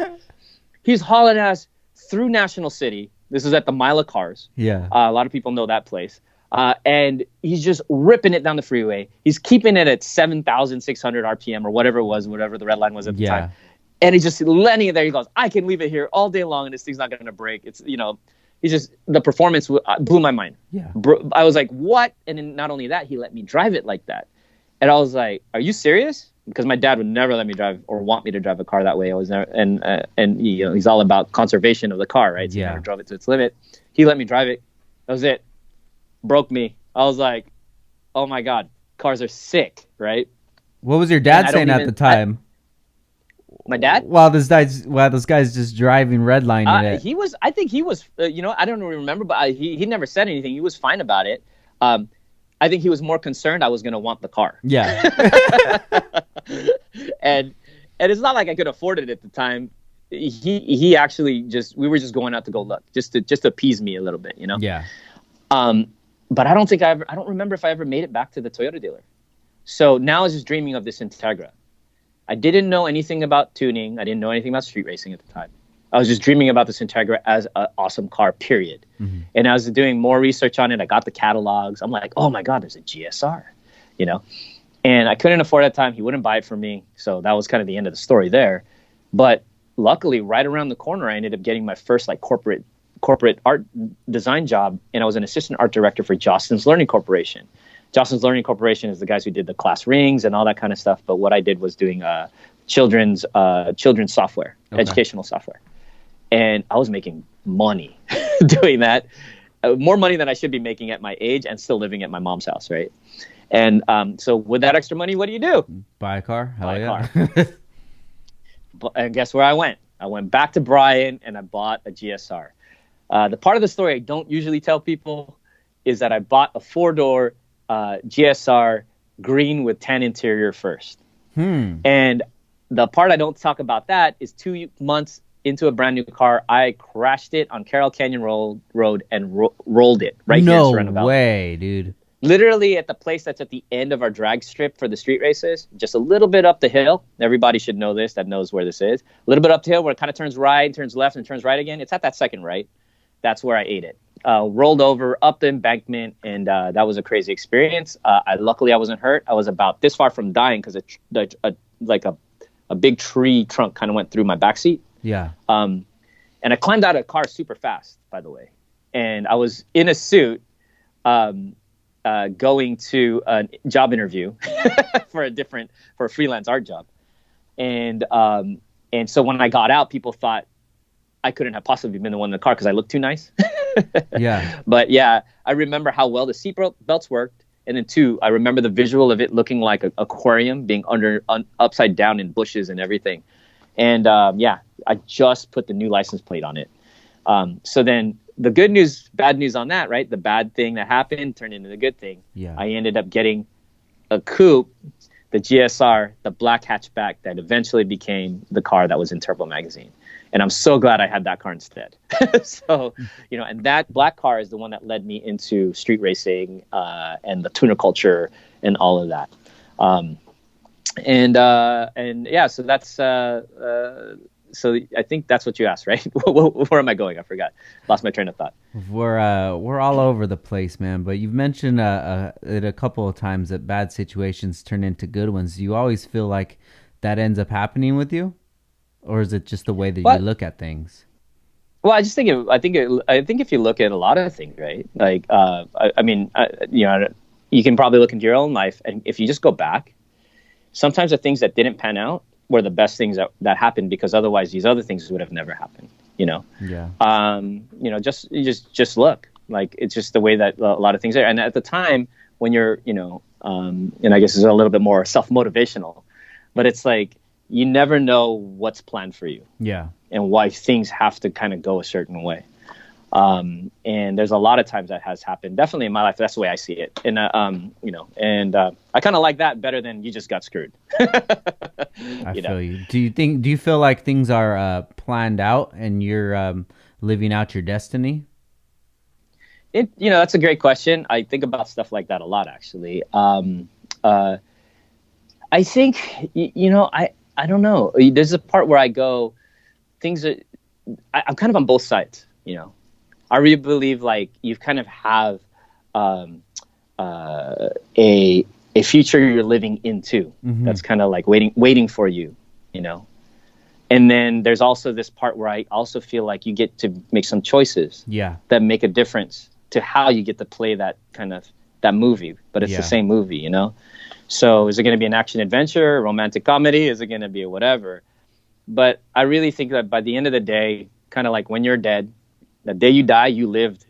He's hauling ass through National City. This is at the Mile of Cars. Yeah. A lot of people know that place. And he's just ripping it down the freeway. He's keeping it at 7,600 RPM or whatever it was, whatever the red line was at the time. And he's just letting it there. He goes, I can leave it here all day long and this thing's not going to break. It's, the performance blew my mind. Yeah. I was like, what? And then not only that, he let me drive it like that. And I was like, are you serious? Because my dad would never let me drive or want me to drive a car that way. I was never, and he's all about conservation of the car, right? So he never drove it to its limit. He let me drive it. That was it. Broke me. I was like, oh my God, cars are sick, right? What was your dad saying at the time? My dad? While those guys just driving redlining it. I think he was, I don't remember, but he never said anything. He was fine about it. I think he was more concerned I was going to want the car. Yeah. and it's not like I could afford it at the time. He actually we were just going out to go look, just to appease me a little bit, Yeah. But I don't remember if I ever made it back to the Toyota dealer. So now I was just dreaming of this Integra. I didn't know anything about tuning. I didn't know anything about street racing at the time. I was just dreaming about this Integra as an awesome car, period. Mm-hmm. And I was doing more research on it. I got the catalogs. I'm like, oh my God, there's a GSR, And I couldn't afford it at the time. He wouldn't buy it for me. So that was kind of the end of the story there. But luckily, right around the corner, I ended up getting my first corporate art design job. And I was an assistant art director for Jostens Learning Corporation. Jostens Learning Corporation is the guys who did the class rings and all that kind of stuff. But what I did was doing children's software, educational software. And I was making money doing that, more money than I should be making at my age and still living at my mom's house, right? And so with that extra money, what do? Buy a car? Buy a car. And guess where I went? I went back to Bryan and I bought a GSR. The part of the story I don't usually tell people is that I bought a 4-door GSR green with tan interior first. And the part I don't talk about that is 2 months into a brand new car, I crashed it on Carroll Canyon Road and rolled it right here in Sereno Valley. No way, dude. Literally at the place that's at the end of our drag strip for the street races, just a little bit up the hill. Everybody should know this, that knows where this is. A little bit up the hill where it kind of turns right, turns left, and turns right again. It's at that second right. That's where I ate it. Rolled over, up the embankment, and that was a crazy experience. Luckily, I wasn't hurt. I was about this far from dying because a big tree trunk kind of went through my backseat. Yeah. And I climbed out of the car super fast, by the way. And I was in a suit going to a job interview for a freelance art job. And so when I got out, people thought I couldn't have possibly been the one in the car because I looked too nice. Yeah. But yeah, I remember how well the seat belts worked. And then two, I remember the visual of it looking like an aquarium being upside down in bushes and everything. And I just put the new license plate on it. So then the good news, bad news on that, right? The bad thing that happened turned into the good thing. Yeah. I ended up getting a coupe, the GSR, the black hatchback that eventually became the car that was in Turbo Magazine. And I'm so glad I had that car instead. So, and that black car is the one that led me into street racing and the tuner culture and all of that. So that's so I think that's what you asked, right? Where am I going? I forgot. Lost my train of thought. We're all over the place, man. But you've mentioned it a couple of times that bad situations turn into good ones. Do you always feel like that ends up happening with you, or is it just the way that you look at things? Well, I think if you look at a lot of things, right? Like, you can probably look into your own life, and if you just go back, sometimes the things that didn't pan out were the best things that happened, because otherwise these other things would have never happened. Yeah. Just look, like, it's just the way that a lot of things are. And at the time when you're, and I guess it's a little bit more self-motivational, but it's like, you never know what's planned for you. Yeah. And why things have to kind of go a certain way. And there's a lot of times that has happened, definitely in my life. That's the way I see it. And, I kind of like that better than you just got screwed. I feel you. Do you feel like things are planned out and you're living out your destiny? That's a great question. I think about stuff like that a lot, actually. I think, I don't know. There's a part where I go, I'm kind of on both sides, I really believe like you kind of have a future you're living into. Mm-hmm. That's kind of like waiting for you, And then there's also this part where I also feel like you get to make some choices that make a difference to how you get to play that movie, but it's the same movie, you know? So is it going to be an action adventure, romantic comedy? Is it going to be a whatever? But I really think that by the end of the day, kind of like when you're dead, the day you die, you lived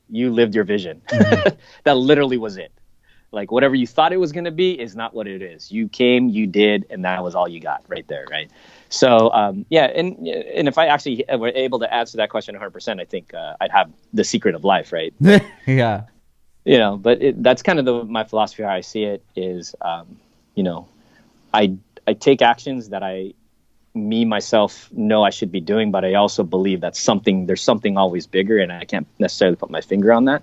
your vision. That literally was it. Like whatever you thought it was going to be is not what it is. You came, you did, and that was all you got right there, right? So, and if I actually were able to answer that question 100%, I think I'd have the secret of life, right? Yeah. You know, but that's kind of my philosophy, how I see it is, you know, I take actions that myself know I should be doing, but I also believe that there's something always bigger, and I can't necessarily put my finger on that.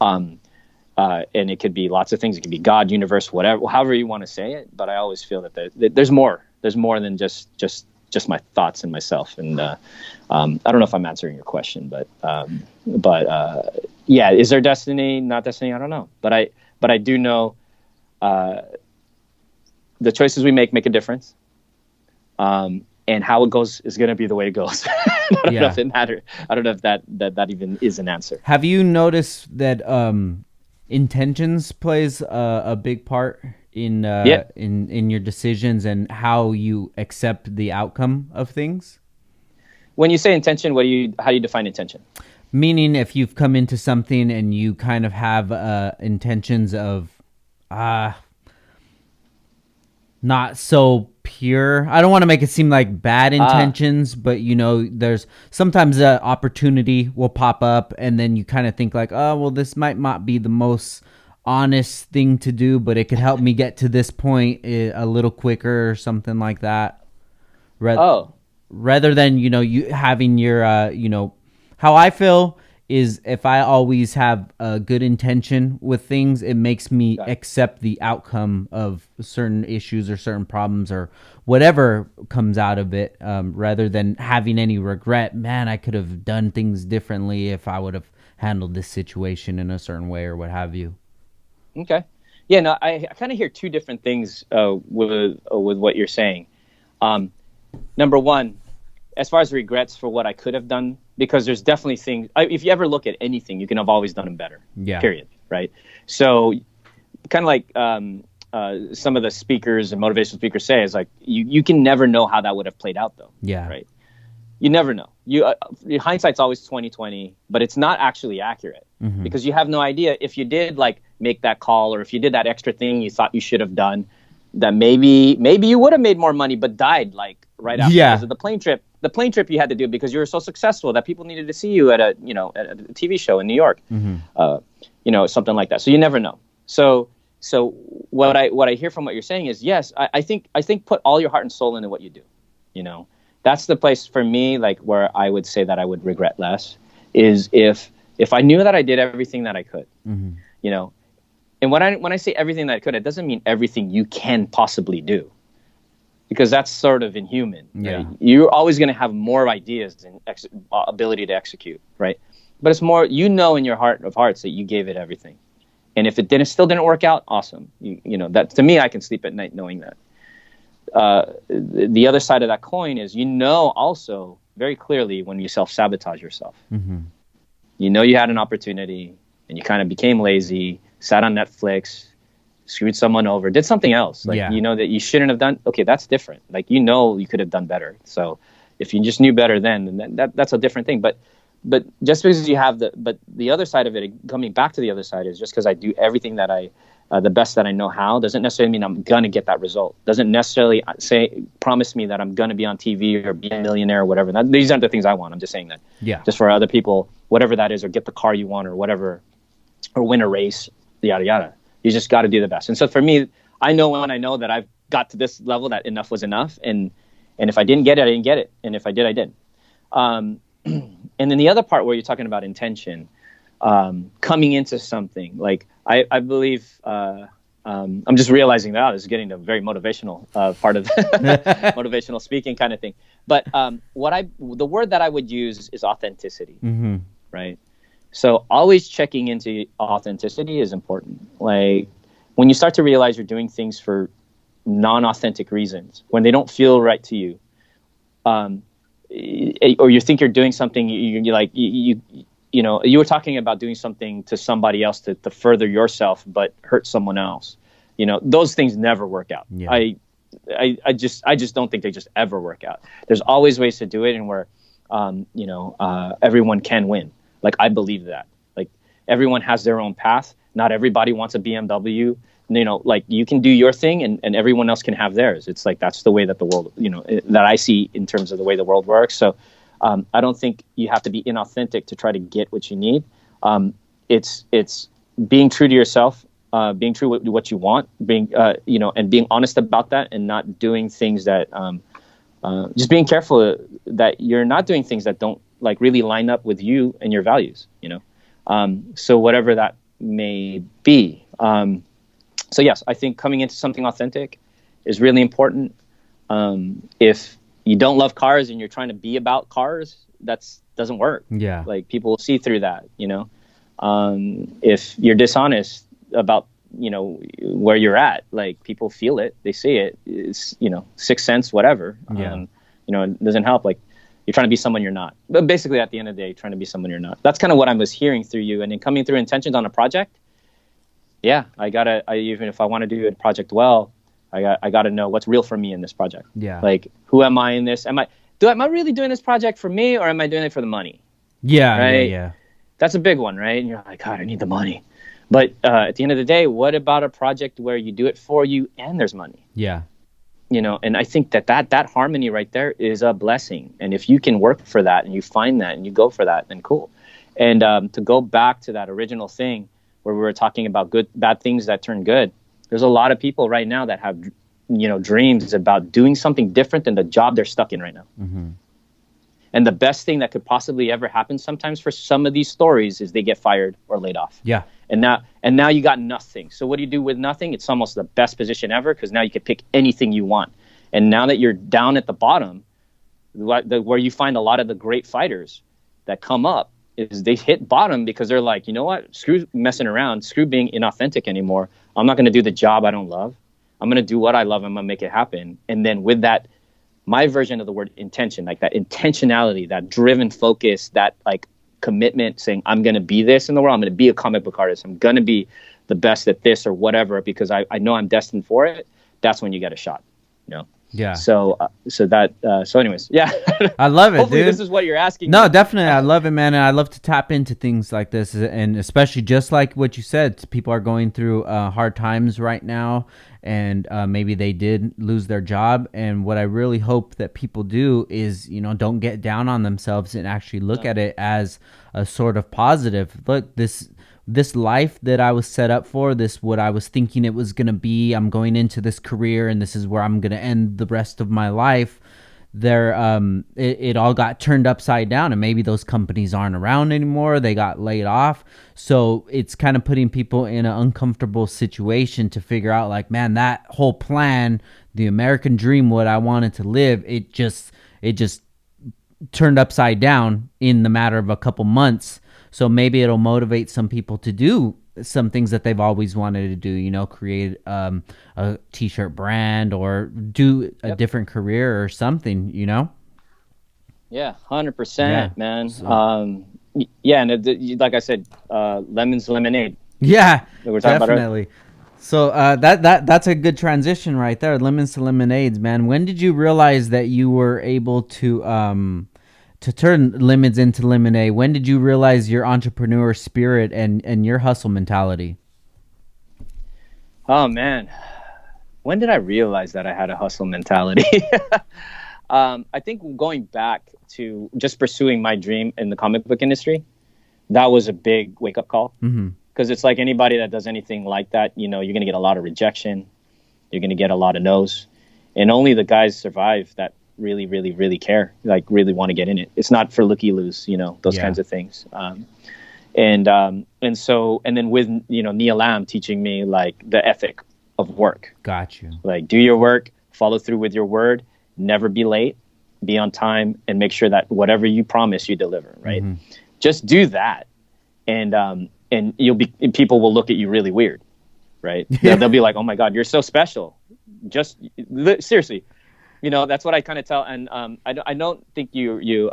And it could be lots of things. It could be God, universe, whatever, however you want to say it. But I always feel that there's more. There's more than just my thoughts and myself. And I don't know if I'm answering your question, but yeah, is there destiny? Not destiny? I don't know. But I do know the choices we make a difference. And how it goes is going to be the way it goes. I don't know if it matters. I don't know if that even is an answer. Have you noticed that intentions plays a big part in your decisions and how you accept the outcome of things? When you say intention, how do you define intention? Meaning, if you've come into something and you kind of have intentions of not so pure. I don't want to make it seem like bad intentions, but you know, there's sometimes an opportunity will pop up, and then you kind of think like, oh, well, this might not be the most honest thing to do, but it could help me get to this point a little quicker or something like that. Rather than, you know, you having your, you know, how I feel is if I always have a good intention with things, it makes me accept the outcome of certain issues or certain problems or whatever comes out of it, rather than having any regret. Man, I could have done things differently if I would have handled this situation in a certain way or what have you. Okay. Yeah, no, I kind of hear two different things with what you're saying. Number one, as far as regrets for what I could have done, because there's definitely things, if you ever look at anything, you can have always done them better, period, right? So kind of like some of the speakers and motivational speakers say, is like, you can never know how that would have played out, though. Yeah. Right? You never know. Hindsight's always 20/20, but it's not actually accurate because you have no idea if you did like make that call, or if you did that extra thing you thought you should have done, that maybe you would have made more money but died like right after because of the plane trip. The plane trip you had to do because you were so successful that people needed to see you at a TV show in New York, something like that. So you never know. So what I hear from what you're saying is, yes, I think put all your heart and soul into what you do. You know, that's the place for me, like where I would say that I would regret less is if I knew that I did everything that I could, you know, and when I say everything that I could, it doesn't mean everything you can possibly do, because that's sort of inhuman. Yeah. Right? You're always going to have more ideas and ability to execute, right? But it's more, in your heart of hearts that you gave it everything. And if it still didn't work out, awesome. You know, that to me, I can sleep at night knowing that. The other side of that coin is, also very clearly when you self-sabotage yourself. You know you had an opportunity and you kind of became lazy, sat on Netflix, screwed someone over, did something else. Like, you know that you shouldn't have done. Okay, that's different. Like, you know you could have done better. So if you just knew better then that's a different thing. But just because you have the other side of it, coming back to the other side, is just because I do everything that the best that I know how, doesn't necessarily mean I'm going to get that result. Doesn't necessarily promise me that I'm going to be on TV or be a millionaire or whatever. These aren't the things I want. I'm just saying that. Yeah. Just for other people, whatever that is, or get the car you want or whatever, or win a race, yada, yada. You just got to do the best. And so for me, I know when I know that I've got to this level that enough was enough. And if I didn't get it, I didn't get it. And if I did, I did. And then the other part where you're talking about intention, coming into something, like I believe, I'm just realizing that this is getting a very motivational part of motivational speaking kind of thing. But the word that I would use is authenticity, right? So always checking into authenticity is important. Like when you start to realize you're doing things for non-authentic reasons, when they don't feel right to you, or you think you're doing something, you know, you were talking about doing something to somebody else to further yourself, but hurt someone else. You know, those things never work out. Yeah. I just don't think they just ever work out. There's always ways to do it, and where, everyone can win. Like, I believe that. Like, everyone has their own path. Not everybody wants a BMW. You know, like, you can do your thing, and everyone else can have theirs. It's like, that's the way that the world, that I see in terms of the way the world works. So I don't think you have to be inauthentic to try to get what you need. It's being true to yourself, being true to what you want, being, and being honest about that, and not doing things that, just being careful that you're not doing things that don't like really line up with you and your values, so whatever that may be. So yes, I think coming into something authentic is really important. If you don't love cars and you're trying to be about cars, doesn't work. Yeah. Like, people will see through that, if you're dishonest about, where you're at, like, people feel it, they see it. It's, sixth sense, whatever. Yeah. It doesn't help. Like, you're trying to be someone you're not. But basically, at the end of the day, trying to be someone you're not. That's kind of what I was hearing through you. And then coming through intentions on a project, yeah, even if I want to do a project well, I gotta know what's real for me in this project. Yeah. Like, who am I in this? Am I really doing this project for me, or am I doing it for the money? Yeah. Right? Yeah. That's a big one, right? And you're like, God, I need the money. But at the end of the day, what about a project where you do it for you and there's money? Yeah. And I think that harmony right there is a blessing. And if you can work for that and you find that and you go for that, then cool. And to go back to that original thing where we were talking about bad things that turn good, there's a lot of people right now that have, dreams about doing something different than the job they're stuck in right now. Mm-hmm. And the best thing that could possibly ever happen sometimes for some of these stories is they get fired or laid off. Yeah. And now you got nothing. So what do you do with nothing? It's almost the best position ever, because now you can pick anything you want. And now that you're down at the bottom, where you find a lot of the great fighters that come up is they hit bottom because they're like, you know what? Screw messing around. Screw being inauthentic anymore. I'm not going to do the job I don't love. I'm going to do what I love. I'm going to make it happen. And then with that, my version of the word intention, like that intentionality, that driven focus, that like commitment, saying I'm going to be this in the world. I'm going to be a comic book artist. I'm going to be the best at this or whatever, because I know I'm destined for it. That's when you get a shot, Yeah. So anyways, yeah. I love it, Hopefully dude. this is what you're asking. No, definitely. I love it, man. And I love to tap into things like this. And especially just like what you said, people are going through hard times right now. And maybe they did lose their job. And what I really hope that people do is, don't get down on themselves and actually look at it as a sort of positive. Look, this life that I was set up for, what I was thinking it was going to be, I'm going into this career and this is where I'm going to end the rest of my life. It all got turned upside down, and maybe those companies aren't around anymore. They got laid off. So it's kind of putting people in an uncomfortable situation to figure out, like, man, that whole plan, the American dream, what I wanted to live, it just turned upside down in the matter of a couple months. So maybe it'll motivate some people to do some things that they've always wanted to do, create a t-shirt brand or do a different career or something, Yeah, 100%, man. So. And like I said, lemon's lemonade. Yeah, That we're talking about, right? definitely. So that's a good transition right there. Lemons to lemonades, man. When did you realize that you were able to turn lemons into lemonade? When did you realize your entrepreneur spirit and your hustle mentality? Oh, man. When did I realize that I had a hustle mentality? I think going back to just pursuing my dream in the comic book industry, that was a big wake-up call. Mm-hmm. Because it's like anybody that does anything like that, you're going to get a lot of rejection. You're going to get a lot of no's. And only the guys survive that really, really, really care, like really want to get in it. It's not for looky-loos, those kinds of things. And then with, Neil Lamb teaching me like the ethic of work. Got you. Like, do your work, follow through with your word, never be late, be on time, and make sure that whatever you promise you deliver, right? Mm-hmm. Just do that. And people will look at you really weird, right? They'll be like, oh my God, you're so special. Seriously, That's what I kind of tell. And I don't think you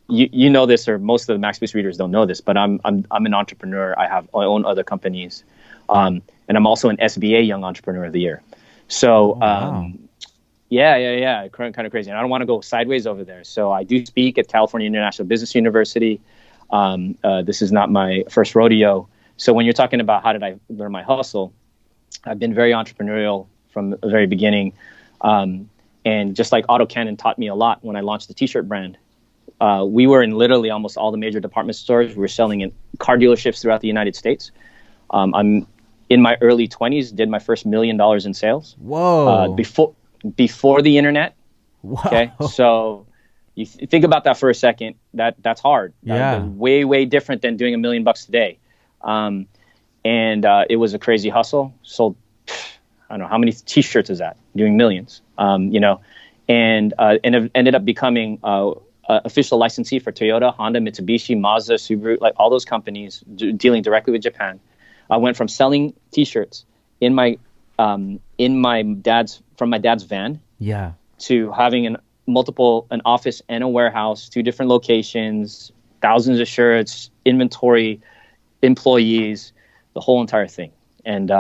know this, or most of the Max Boost readers don't know this, but I'm an entrepreneur. I own other companies, and I'm also an SBA Young Entrepreneur of the Year. So, wow. yeah, kind of crazy. And I don't want to go sideways over there. So I do speak at California International Business University. This is not my first rodeo. So when you're talking about how did I learn my hustle, I've been very entrepreneurial from the very beginning. And just like AutoCannon taught me a lot when I launched the t-shirt brand, we were in literally almost all the major department stores. We were selling in car dealerships throughout the United States. I'm in my early 20s, did my first $1 million in sales. Whoa. Before the internet. Whoa. Okay. So you think about that for a second. That's hard. Yeah. Way different than doing $1 million today. And it was a crazy hustle. Sold, I don't know how many t-shirts is that, doing millions, and ended up becoming official licensee for Toyota, Honda, Mitsubishi, Mazda, Subaru, like all those companies dealing directly with Japan. I went from selling t-shirts from my dad's van, Yeah, to having an office and a warehouse, 2 different locations, thousands of shirts, inventory, employees, the whole entire thing. And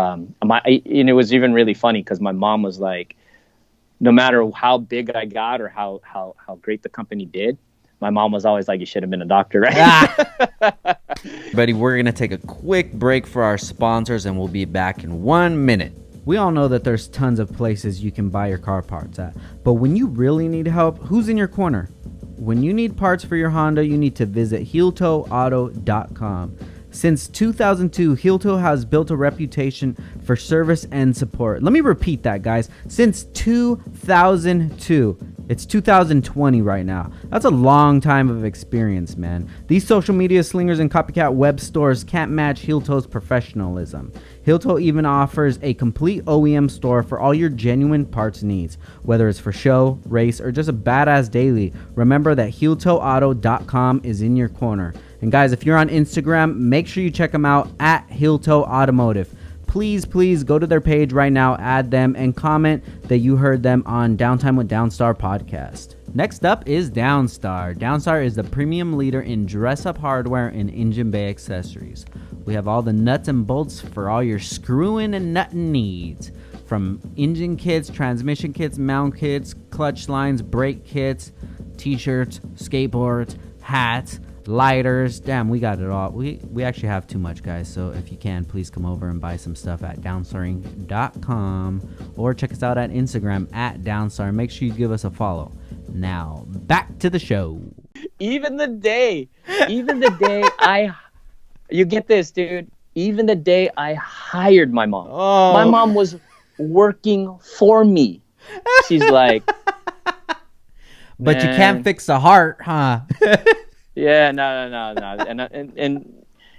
it was even really funny because my mom was like, no matter how big I got or how great the company did, my mom was always like, you should have been a doctor, right? Buddy, we're going to take a quick break for our sponsors, and we'll be back in 1 minute. We all know that there's tons of places you can buy your car parts at, but when you really need help, who's in your corner? When you need parts for your Honda, you need to visit HeelToeAuto.com. Since 2002, Heel-Toe has built a reputation for service and support. Let me repeat that, guys. Since 2002. It's 2020 right now. That's a long time of experience, man. These social media slingers and copycat web stores can't match Heel-Toe's professionalism. Heel-Toe even offers a complete OEM store for all your genuine parts needs. Whether it's for show, race, or just a badass daily, remember that HeelToeAuto.com is in your corner. And guys, if you're on Instagram, make sure you check them out at Heel-Toe Automotive. Please go to their page right now, add them, and comment that you heard them on Downtime with Downstar podcast. Next up is Downstar. Downstar is the premium leader in dress-up hardware and engine bay accessories. We have all the nuts and bolts for all your screwing and nutting needs. From engine kits, transmission kits, mount kits, clutch lines, brake kits, t-shirts, skateboards, hats, lighters. Damn, we got it all. We actually have too much, guys. So if you can, please come over and buy some stuff at downstaring.com or check us out at Instagram at Downstar. Make sure you give us a follow. Now, back to the show. Even the day you get this, dude. Even the day I hired my mom. Oh. My mom was working for me. She's like, but you can't fix a heart, huh? Yeah, no.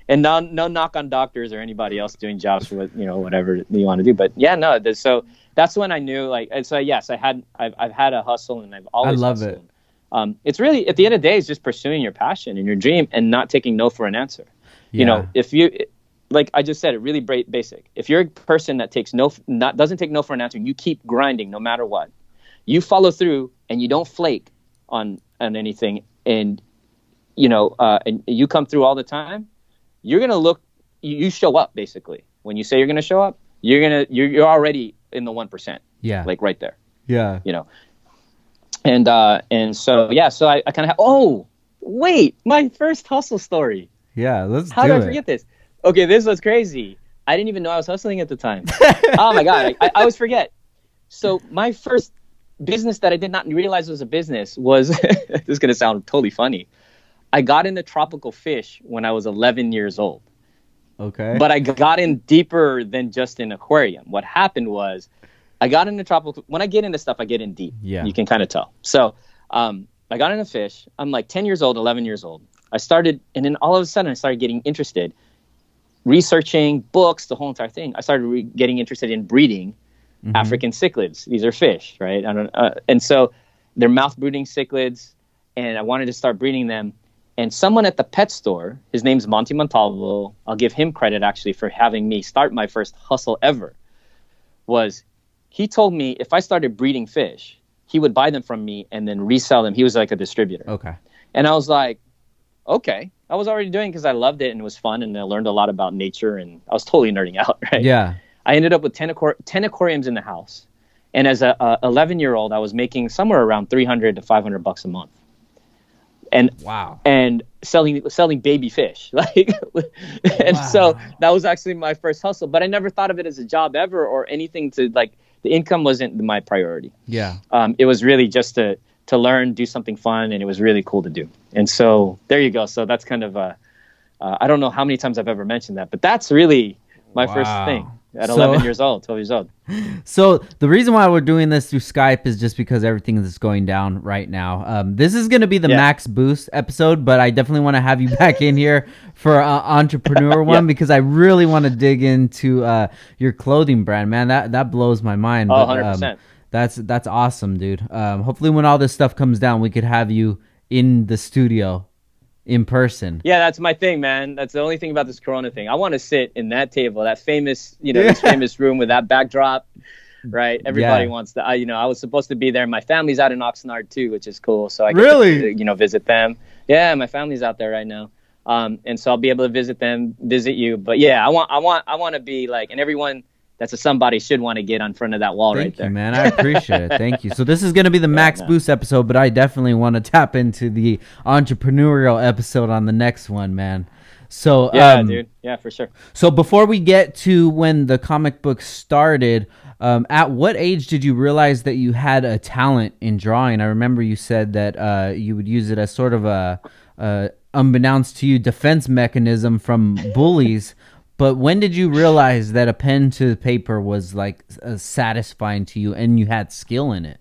And no knock on doctors or anybody else doing jobs for whatever you want to do. But yeah, no. So that's when I knew, like, and so yes, I've had a hustle, and I've always hustled. It's really, at the end of the day, it's just pursuing your passion and your dream and not taking no for an answer. Yeah. If you, like I just said, it really basic. If you're a person that doesn't take no for an answer, you keep grinding no matter what. You follow through and you don't flake on anything, and and you come through all the time, you're going to look, you show up basically. When you say you're going to show up, you're already in the 1%. Yeah. Like right there. Yeah. And so, yeah, so I kind of oh, wait, my first hustle story. Yeah. How did I forget this? Okay. This was crazy. I didn't even know I was hustling at the time. Oh my God. I always forget. So my first business that I did not realize was a business was, this is going to sound totally funny. I got into tropical fish when I was 11 years old. Okay. But I got in deeper than just an aquarium. What happened was I got into tropical. When I get into stuff, I get in deep. Yeah. You can kind of tell. So I got into fish. I'm like 10 years old, 11 years old. I started, and then all of a sudden I started getting interested, researching books, the whole entire thing. I started getting interested in breeding African cichlids. These are fish, right? And so they're mouth brooding cichlids, and I wanted to start breeding them. And someone at the pet store, his name's Monty Montalvo, I'll give him credit actually for having me start my first hustle ever, he told me if I started breeding fish, he would buy them from me and then resell them. He was like a distributor. Okay. And I was like, okay. I was already doing it because I loved it and it was fun, and I learned a lot about nature, and I was totally nerding out, right? Yeah. I ended up with 10 aquariums in the house. And as a 11-year-old, I was making somewhere around $300 to $500 a month. And wow. And selling baby fish. Like and wow. So that was actually my first hustle, but I never thought of it as a job ever or anything to like the income wasn't my priority. Yeah. It was really just to learn, do something fun, and it was really cool to do. And so there you go. So that's kind of I don't know how many times I've ever mentioned that, but that's really my first thing at 11 years old, 12 years old. So the reason why we're doing this through Skype is just because everything is going down right now. This is going to be the Max Boost episode, but I definitely want to have you back in here for entrepreneur one because I really want to dig into your clothing brand, man. That blows my mind. Oh, but, 100%. That's awesome, dude. Hopefully when all this stuff comes down, we could have you in the studio in person. Yeah, that's my thing, man. That's the only thing about this Corona thing. I want to sit in that table, that famous, this famous room with that backdrop, right? Everybody wants to. I was supposed to be there. My family's out in Oxnard too, which is cool. So I get to, visit them. Yeah, my family's out there right now, and so I'll be able to visit you. But yeah, I want to be like, and everyone that's a somebody should want to get on front of that wall right there. Thank you, man. I appreciate it. Thank you. So this is going to be the Max Boost episode, but I definitely want to tap into the entrepreneurial episode on the next one, man. So yeah, dude. Yeah, for sure. So before we get to when the comic book started, at what age did you realize that you had a talent in drawing? I remember you said that you would use it as sort of a unbeknownst to you defense mechanism from bullies. But when did you realize that a pen to paper was like satisfying to you and you had skill in it?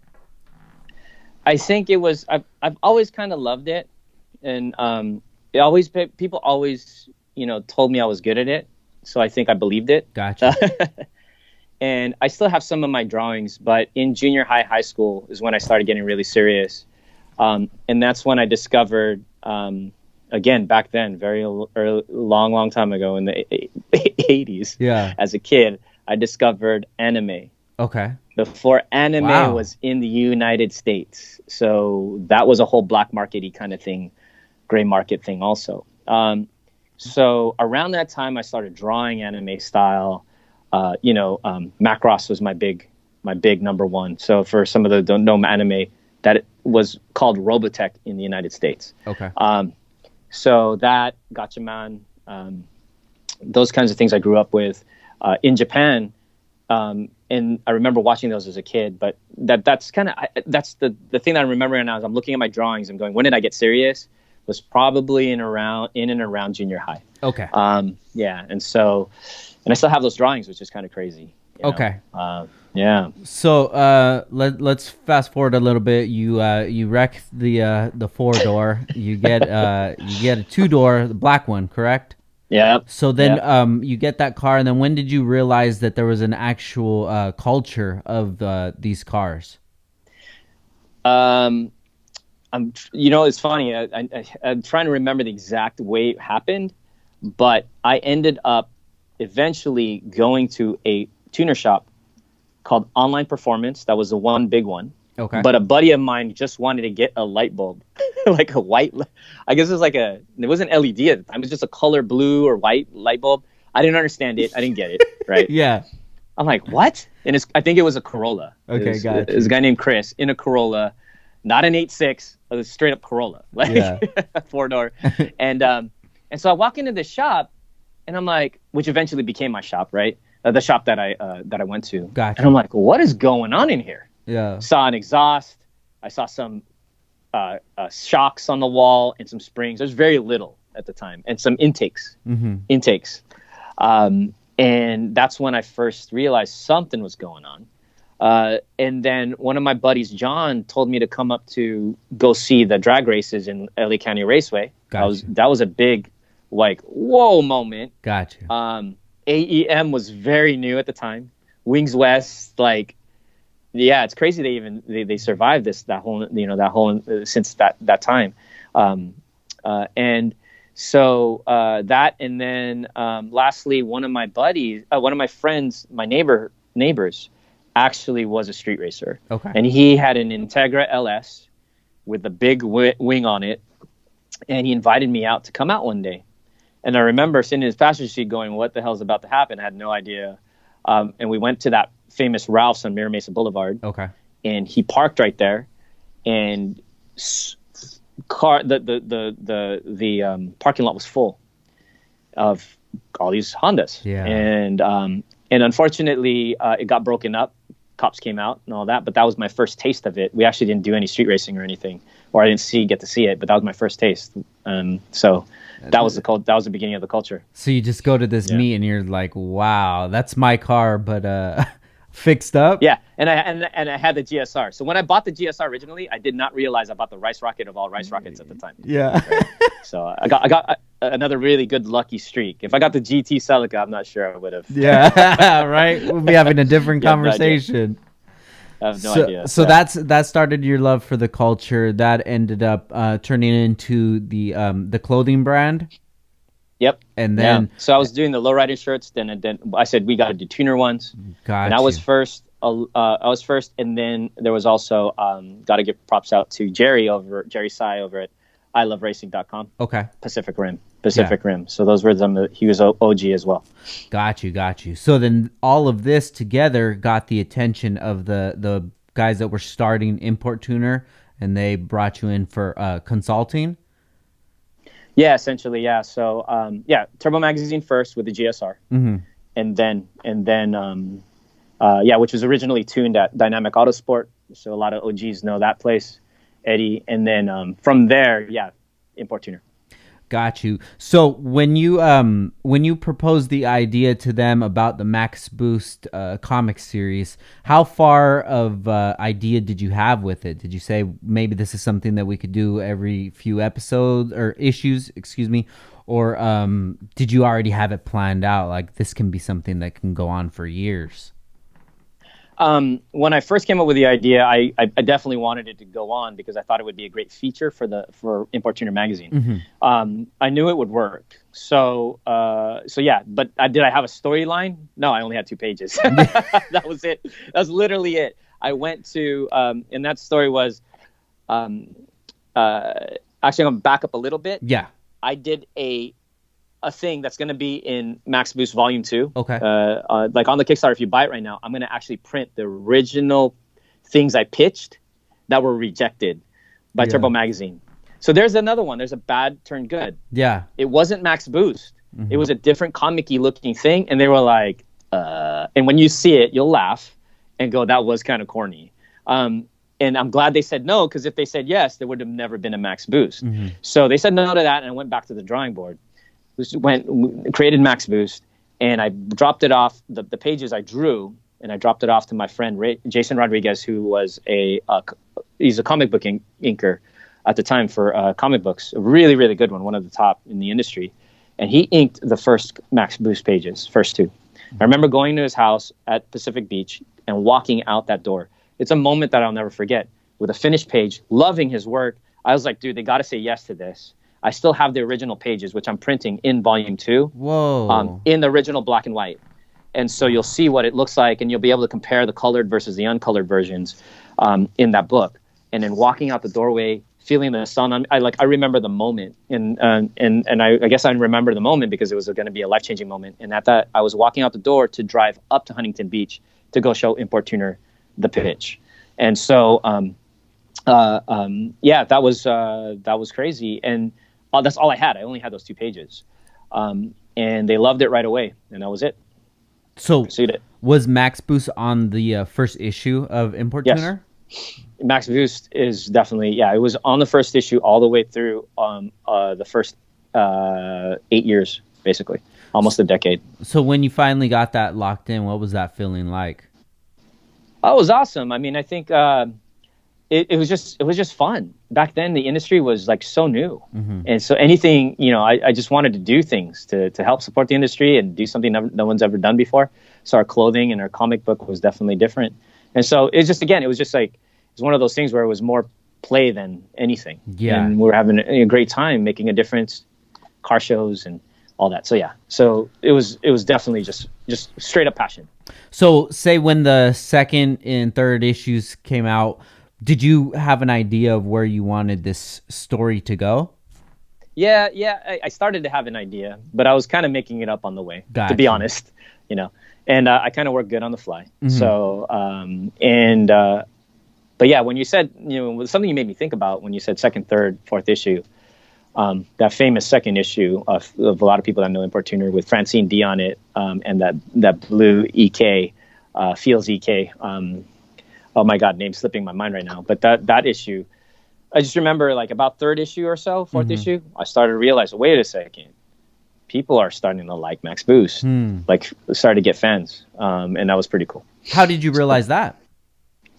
I think it was. I've always kind of loved it, and people always told me I was good at it, so I think I believed it. Gotcha. And I still have some of my drawings, but in junior high school is when I started getting really serious, and that's when I discovered. Again, back then, very long time ago in the 80s, as a kid, I discovered anime. Okay. Before anime was in the United States. So that was a whole black market-y kind of thing, gray market thing also. So around that time, I started drawing anime style. Macross was my big number one. So for some of the don't know anime, that was called Robotech in the United States. Okay. So that, Gatchaman, those kinds of things I grew up with in Japan. And I remember watching those as a kid, but that's kind of, that's the thing that I'm remembering now is I'm looking at my drawings. I'm going, when did I get serious? Was probably in and around junior high. Okay. Yeah. And so, and I still have those drawings, which is kind of crazy. Okay. Yeah. So let's fast forward a little bit. You wreck the 4-door. You get a 2-door, the black one, correct? Yeah. So then you get that car, and then when did you realize that there was an actual culture of these cars? It's funny. I'm trying to remember the exact way it happened, but I ended up eventually going to a tuner shop called Online Performance. That was the one big one. Okay. But a buddy of mine just wanted to get a light bulb, like a white. I guess it was it wasn't LED at the time. It was just a color blue or white light bulb. I didn't understand it. I didn't get it. Right. Yeah. I'm like, what? And I think it was a Corolla. Okay, got it. It was a guy named Chris in a Corolla, not an 8.6, a straight up Corolla, like 4-door. And so I walk into the shop, and I'm like, which eventually became my shop, right? The shop that I went to. Gotcha. And I'm like, what is going on in here? Yeah. Saw an exhaust. I saw some shocks on the wall and some springs. There's very little at the time, and some intakes. And that's when I first realized something was going on. And then one of my buddies, John, told me to come up to go see the drag races in LA County Raceway. Gotcha. That was a big, like, whoa moment. Gotcha. AEM was very new at the time. Wings West, like, yeah, it's crazy they survived that whole since that time. And so that, and then lastly, one of my buddies, one of my friends, my neighbors, actually was a street racer. Okay. And he had an Integra LS with a big wing on it, and he invited me out to come out one day. And I remember sitting in his passenger seat going, what the hell's about to happen? I had no idea. And we went to that famous Ralph's on Mira Mesa Boulevard. Okay. And he parked right there, and the parking lot was full of all these Hondas. Yeah. And unfortunately, it got broken up. Cops came out and all that, but that was my first taste of it. We actually didn't do any street racing or anything, or I didn't get to see it, but that was my first taste. So that was the beginning of the culture. So you just go to this meet and you're like, wow, that's my car, but fixed up. Yeah, and I had the GSR. So when I bought the GSR originally, I did not realize I bought the Rice Rocket of all Rice Rockets at the time. Yeah. Right? So I got another really good lucky streak. If I got the GT Celica, I'm not sure I would have. Yeah, right. We'll be having a different conversation. I have no idea. So that started your love for the culture. That ended up turning into the clothing brand. Yep. And then so I was doing the lowrider shirts. Then I said we got to do tuner ones. Gotcha. And I was first. And then there was also got to give props out to Jerry Sy over at iloveracing.com. Okay. Pacific Rim. So those were he was OG as well. Got you. So then all of this together got the attention of the guys that were starting Import Tuner, and they brought you in for consulting. Yeah, essentially, yeah. So, Turbo Magazine first with the GSR, mm-hmm. and then, which was originally tuned at Dynamic Autosport. So a lot of OGs know that place, Eddie. And then from there, Import Tuner. Got you. So when you proposed the idea to them about the Max Boost comic series, how far of idea did you have with it? Did you say maybe this is something that we could do every few episodes or issues, or did you already have it planned out? Like this can be something that can go on for years. When I first came up with the idea, I definitely wanted it to go on because I thought it would be a great feature for Import Tuner magazine. Mm-hmm. I knew it would work. So yeah, but did I have a storyline? No, I only had 2 pages. That was it. That was literally it. I went to, and that story was, actually I'm going to back up a little bit. Yeah. I did a thing that's going to be in Max Boost Volume 2. Okay. Like on the Kickstarter, if you buy it right now, I'm going to actually print the original things I pitched that were rejected by Turbo Magazine. So there's another one. There's a bad turned good. Yeah. It wasn't Max Boost. Mm-hmm. It was a different comic-y looking thing. And they were like, and when you see it, you'll laugh and go, that was kind of corny. And I'm glad they said no, because if they said yes, there would have never been a Max Boost. Mm-hmm. So they said no to that, and I went back to the drawing board. Created Max Boost, and I dropped it off the pages I drew, and I dropped it off to my friend Jason Rodriguez, who was he's a comic book inker at the time for comic books, a really, really good one of the top in the industry. And he inked the first Max Boost pages, first 2. I remember going to his house at Pacific Beach and walking out that door. It's a moment that I'll never forget. With a finished page, loving his work, I was like, dude, they got to say yes to this. I still have the original pages, which I'm printing in Volume 2. Whoa. In the original black and white. And so you'll see what it looks like, and you'll be able to compare the colored versus the uncolored versions in that book. And then walking out the doorway, feeling the sun. I remember the moment. And I guess I remember the moment because it was going to be a life-changing moment. And at that, I was walking out the door to drive up to Huntington Beach to go show Import Tuner the pitch. And so, that was crazy. And that's all I had. I only had those 2 pages. And they loved it right away. And that was it. So Proceeded. Was Max Boost on the first issue of Import Tuner? Max Boost is definitely, it was on the first issue all the way through the first 8 years, basically. Almost a decade. So when you finally got that locked in, what was that feeling like? Oh, it was awesome. I mean, I think it was just fun. Back then, the industry was like so new. Mm-hmm. And so anything, I just wanted to do things to help support the industry and do something no one's ever done before. So our clothing and our comic book was definitely different. And so it was one of those things where it was more play than anything. Yeah. And we were having a great time making a difference, car shows and all that. So yeah, so it was definitely just just straight up passion. So say when the second and third issues came out, did you have an idea of where you wanted this story to go? Yeah. I started to have an idea, but I was kind of making it up on the way, Gotcha. to be honest, and I kind of work good on the fly. Mm-hmm. So, but yeah, when you said, something you made me think about when you said second, third, fourth issue, that famous second issue of a lot of people that know Import Tuner with Francine D on it, and that blue EK, Feels EK. Oh my God, name's slipping my mind right now. But that issue, I just remember like about third issue or so, fourth Mm-hmm. issue, I started to realize, wait a second, people are starting to like Max Boost, like started to get fans, and that was pretty cool. How did you realize that?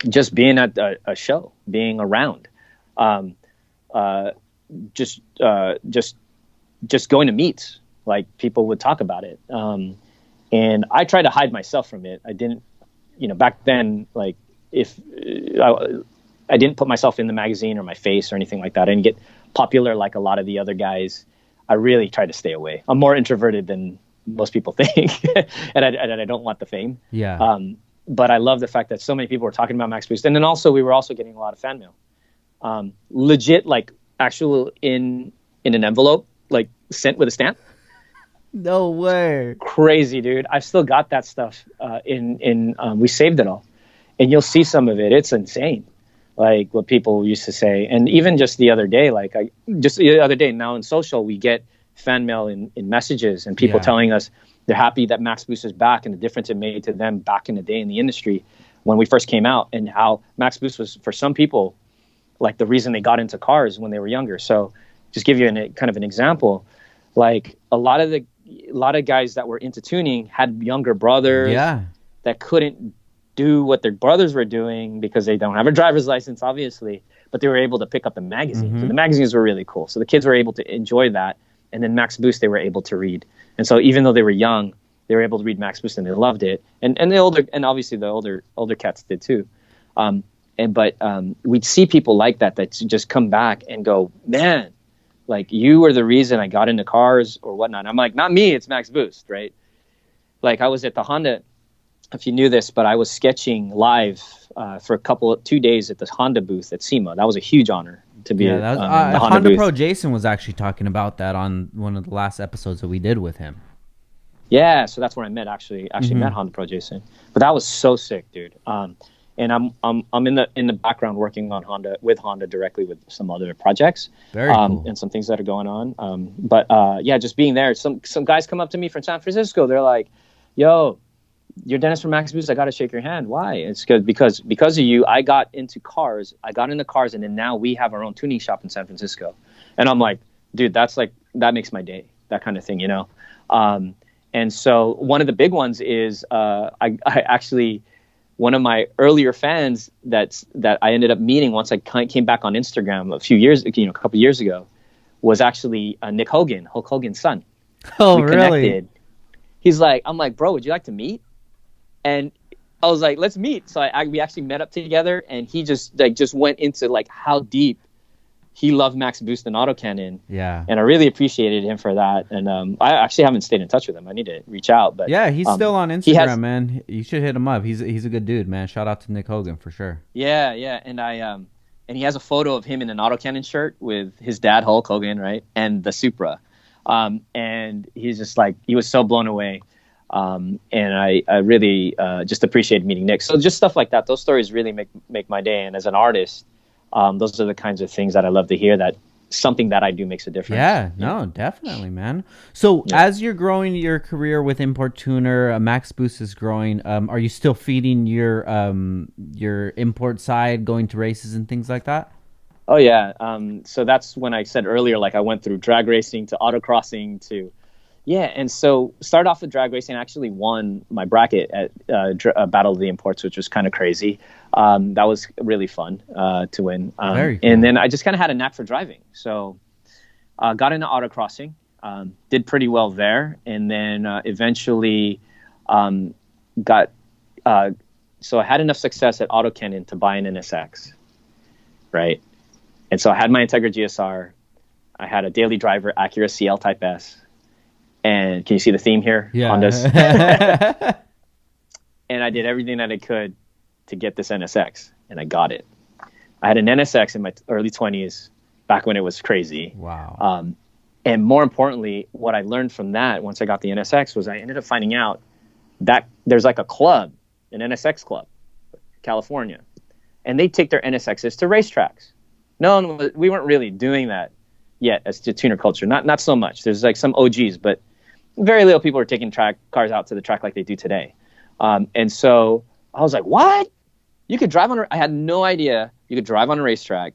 Just being at a show, being around, just going to meets, like people would talk about it, and I tried to hide myself from it. I didn't, back then, like if I didn't put myself in the magazine or my face or anything like that. I didn't get popular like a lot of the other guys. I really tried to stay away. I'm more introverted than most people think, and I don't want the fame. Yeah. But I love the fact that so many people were talking about Max Boost, and then also we were also getting a lot of fan mail, legit, like actual in an envelope, like sent with a stamp. No way. Crazy, dude. I've still got that stuff we saved it all, and you'll see some of it. It's insane, like what people used to say. And even just the other day, now in social, we get fan mail in messages and people telling us they're happy that Max Boost is back and the difference it made to them back in the day in the industry when we first came out, and how Max Boost was for some people like the reason they got into cars when they were younger. So just give you kind of an example, like a lot of guys that were into tuning had younger brothers that couldn't do what their brothers were doing because they don't have a driver's license, obviously, but they were able to pick up the magazines. So the magazines were really cool. So the kids were able to enjoy that. And then Max Boost, they were able to read. And so even though they were young, they were able to read Max Boost and they loved it. And obviously the older cats did too. But we'd see people like that just come back and go, man, like you were the reason I got into cars or whatnot. I'm like, not me, it's Max Boost, right? Like I was at the Honda, if you knew this, but I was sketching live for 2 days at the Honda booth at SEMA. That was a huge honor to be that was, the Honda booth. Pro Jason was actually talking about that on one of the last episodes that we did with him. Yeah, so that's where I met met Honda Pro Jason. But that was so sick, dude. And I'm in the background working on with Honda directly with some other projects. Very cool. And some things that are going on. But just being there, some guys come up to me from San Francisco. They're like, "Yo, you're Dennis from Max Boost. I got to shake your hand." Why? It's because of you, I got into cars. And then now we have our own tuning shop in San Francisco. And I'm like, dude, that makes my day. That kind of thing, And so one of the big ones is I actually, one of my earlier fans that I ended up meeting once I came back on Instagram a couple years ago, was actually Nick Hogan, Hulk Hogan's son. Oh, we really? Connected. I'm like, bro, would you like to meet? And I was like, let's meet. So we actually met up together, and he just went into like how deep he loved Max Boost and autocannon. Yeah. And I really appreciated him for that. And I actually haven't stayed in touch with him. I need to reach out. But yeah, he's still on Instagram, man. You should hit him up. He's a good dude, man. Shout out to Nick Hogan for sure. Yeah. And he has a photo of him in an autocannon shirt with his dad, Hulk Hogan, right? And the Supra. And he's just like, he was so blown away. And I really just appreciated meeting Nick. So just stuff like that. Those stories really make my day. And as an artist, those are the kinds of things that I love to hear, that something that I do makes a difference. Yeah, no, definitely, man. So as you're growing your career with Import Tuner, Max Boost is growing. Are you still feeding your import side, going to races and things like that? Oh, yeah. So that's when I said earlier, like I went through drag racing to autocrossing to... Yeah, and so started off with drag racing. I actually won my bracket at Battle of the Imports, which was kind of crazy. That was really fun to win. Very cool. And then I just kind of had a knack for driving. So got into autocrossing, did pretty well there. And then eventually so I had enough success at autocannon to buy an NSX, right? And so I had my Integra GSR. I had a daily driver Acura CL Type S. And can you see the theme here? Yeah. Hondas. And I did everything that I could to get this NSX, and I got it. I had an NSX in my early 20s, back when it was crazy. Wow. And more importantly, what I learned from that once I got the NSX was I ended up finding out that there's like a club, an NSX club, California, and they take their NSXs to racetracks. No, we weren't really doing that yet as to tuner culture. Not so much. There's like some OGs, but very little people are taking cars out to the track like they do today. And so I was like, what? You could drive I had no idea you could drive on a racetrack.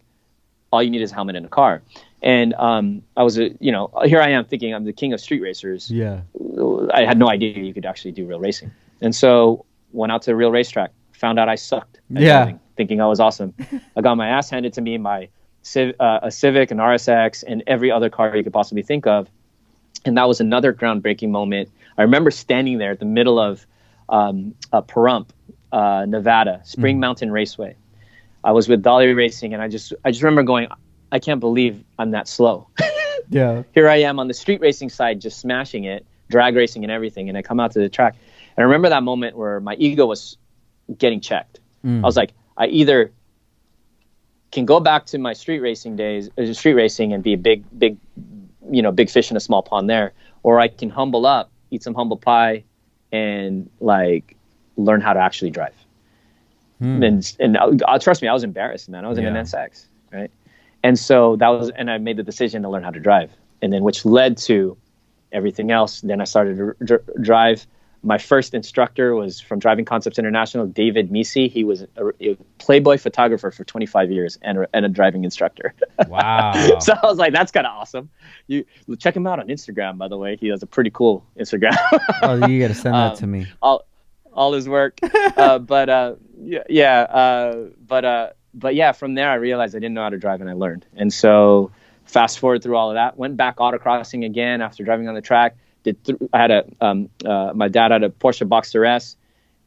All you need is a helmet and a car. And I was, here I am thinking I'm the king of street racers. Yeah. I had no idea you could actually do real racing. And so went out to a real racetrack, found out I sucked at driving, thinking I was awesome. I got my ass handed to me by a Civic, an RSX, and every other car you could possibly think of. And that was another groundbreaking moment. I remember standing there at the middle of Pahrump, Nevada, Spring Mountain Raceway. I was with Dolly Racing, and I just remember going, I can't believe I'm that slow. Yeah. Here I am on the street racing side, just smashing it, drag racing and everything. And I come out to the track. And I remember that moment where my ego was getting checked. I was like, I either can go back to my street racing days, street racing, and be a big fish in a small pond there, or I can humble up, eat some humble pie, and like learn how to actually drive. And trust me, I was embarrassed, man. I was in an NSX, right? And so and I made the decision to learn how to drive, and then which led to everything else. Then I started to drive. My first instructor was from Driving Concepts International, David Misi. He was a Playboy photographer for 25 years and a driving instructor. Wow. So I was like, that's kind of awesome. You check him out on Instagram, by the way. He has a pretty cool Instagram. Oh, you got to send that to me. All his work. But yeah, from there I realized I didn't know how to drive, and I learned. And so fast forward through all of that, went back autocrossing again after driving on the track. I had my dad had a Porsche Boxster S,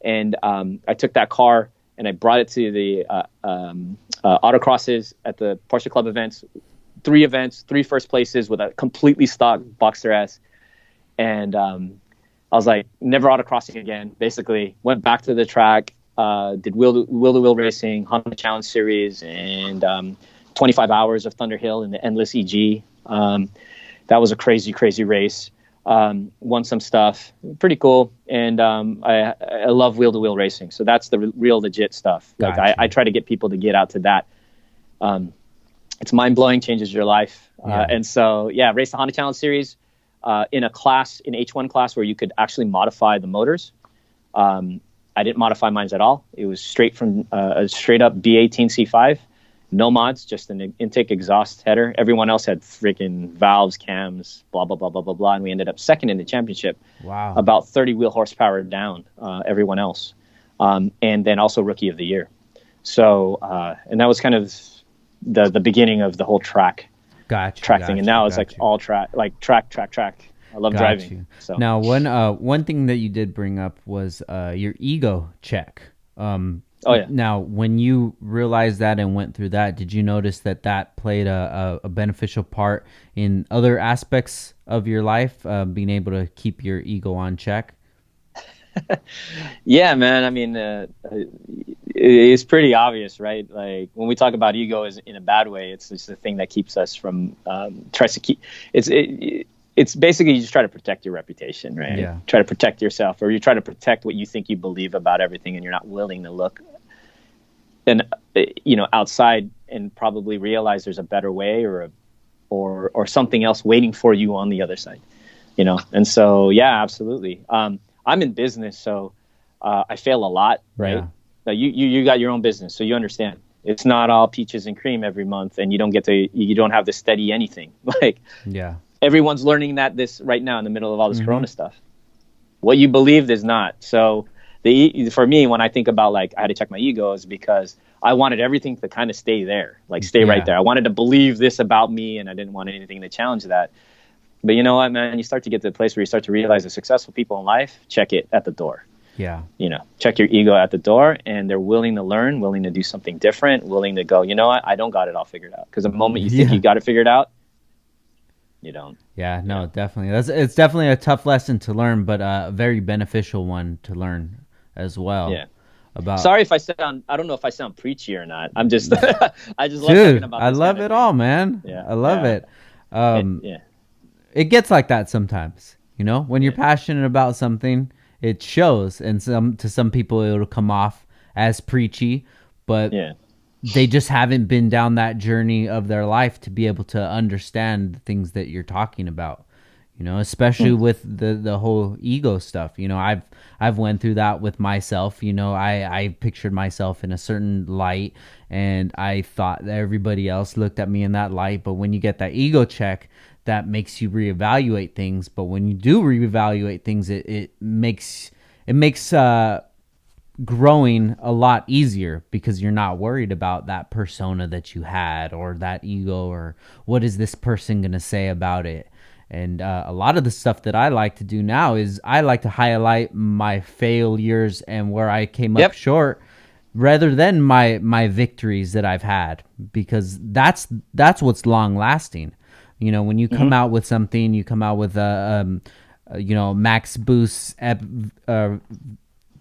and I took that car and I brought it to the autocrosses at the Porsche Club events, 3 first places with a completely stock Boxster S. And I was like, never autocrossing again. Basically, went back to the track, did wheel-to-wheel racing, Honda Challenge Series, and 25 hours of Thunderhill in the Endless EG. That was a crazy, crazy race. Won some stuff, pretty cool. And I love wheel-to-wheel racing. So that's the real legit stuff. Like Gotcha. I try to get people to get out to that. It's mind-blowing, changes your life. And so, race the Honda Challenge Series in a class, in H1 class, where you could actually modify the motors. I didn't modify mine at all. It was straight from a straight-up B18 C5. No mods, just an intake exhaust header. Everyone else had freaking valves, cams, blah, blah, blah, blah, blah, blah. And we ended up second in the championship. Wow. About 30 wheel horsepower down everyone else. And then also Rookie of the Year. So, and that was kind of the beginning of the whole track thing. And now it's like all track. I love driving. So now, one thing that you did bring up was your ego check. Oh yeah. Now, when you realized that and went through that, did you notice that played a beneficial part in other aspects of your life, being able to keep your ego on check? Yeah, man. I mean, it's pretty obvious, right? Like when we talk about ego is in a bad way, it's just the thing that keeps us from tries to keep. It's basically you just try to protect your reputation, right? Yeah. Try to protect yourself, or you try to protect what you think you believe about everything, and you're not willing to look and outside and probably realize there's a better way or something else waiting for you on the other side, And so, yeah, absolutely. I'm in business, so I fail a lot, right? Yeah. Now, you got your own business, so you understand. It's not all peaches and cream every month, and you don't have to steady anything. Like, yeah. Everyone's learning this right now in the middle of all this Corona stuff. What you believed is not. So for me, when I think about like I had to check my ego, is because I wanted everything to kind of stay there, like stay right there. I wanted to believe this about me, and I didn't want anything to challenge that. But you know what, man? You start to get to the place where you start to realize the successful people in life, check it at the door. Yeah. Check your ego at the door, and they're willing to learn, willing to do something different, willing to go, you know what? I don't got it all figured out. Because the moment you think you got it figured out, You don't. Yeah, no, definitely. It's definitely a tough lesson to learn, but a very beneficial one to learn as well. Yeah. About Sorry if I don't know if I sound preachy or not. I'm just, I just love talking dude, about I this kind love of it thing. all, man. Yeah. I love Yeah. it. Um, Yeah. it gets like that sometimes. You know, when you're Yeah. passionate about something, it shows, and some people it'll come off as preachy, but Yeah. they just haven't been down that journey of their life to be able to understand the things that you're talking about. You know, especially Mm. with the whole ego stuff. You know, I've went through that with myself. You know, I pictured myself in a certain light, and I thought that everybody else looked at me in that light. But when you get that ego check, that makes you reevaluate things. But when you do reevaluate things, it makes growing a lot easier because you're not worried about that persona that you had or that ego or what is this person going to say about it. And a lot of the stuff that I like to do now is I like to highlight my failures and where I came up Yep. short rather than my victories that I've had, because that's what's long lasting. You know, when you come out with something, you come out with max boost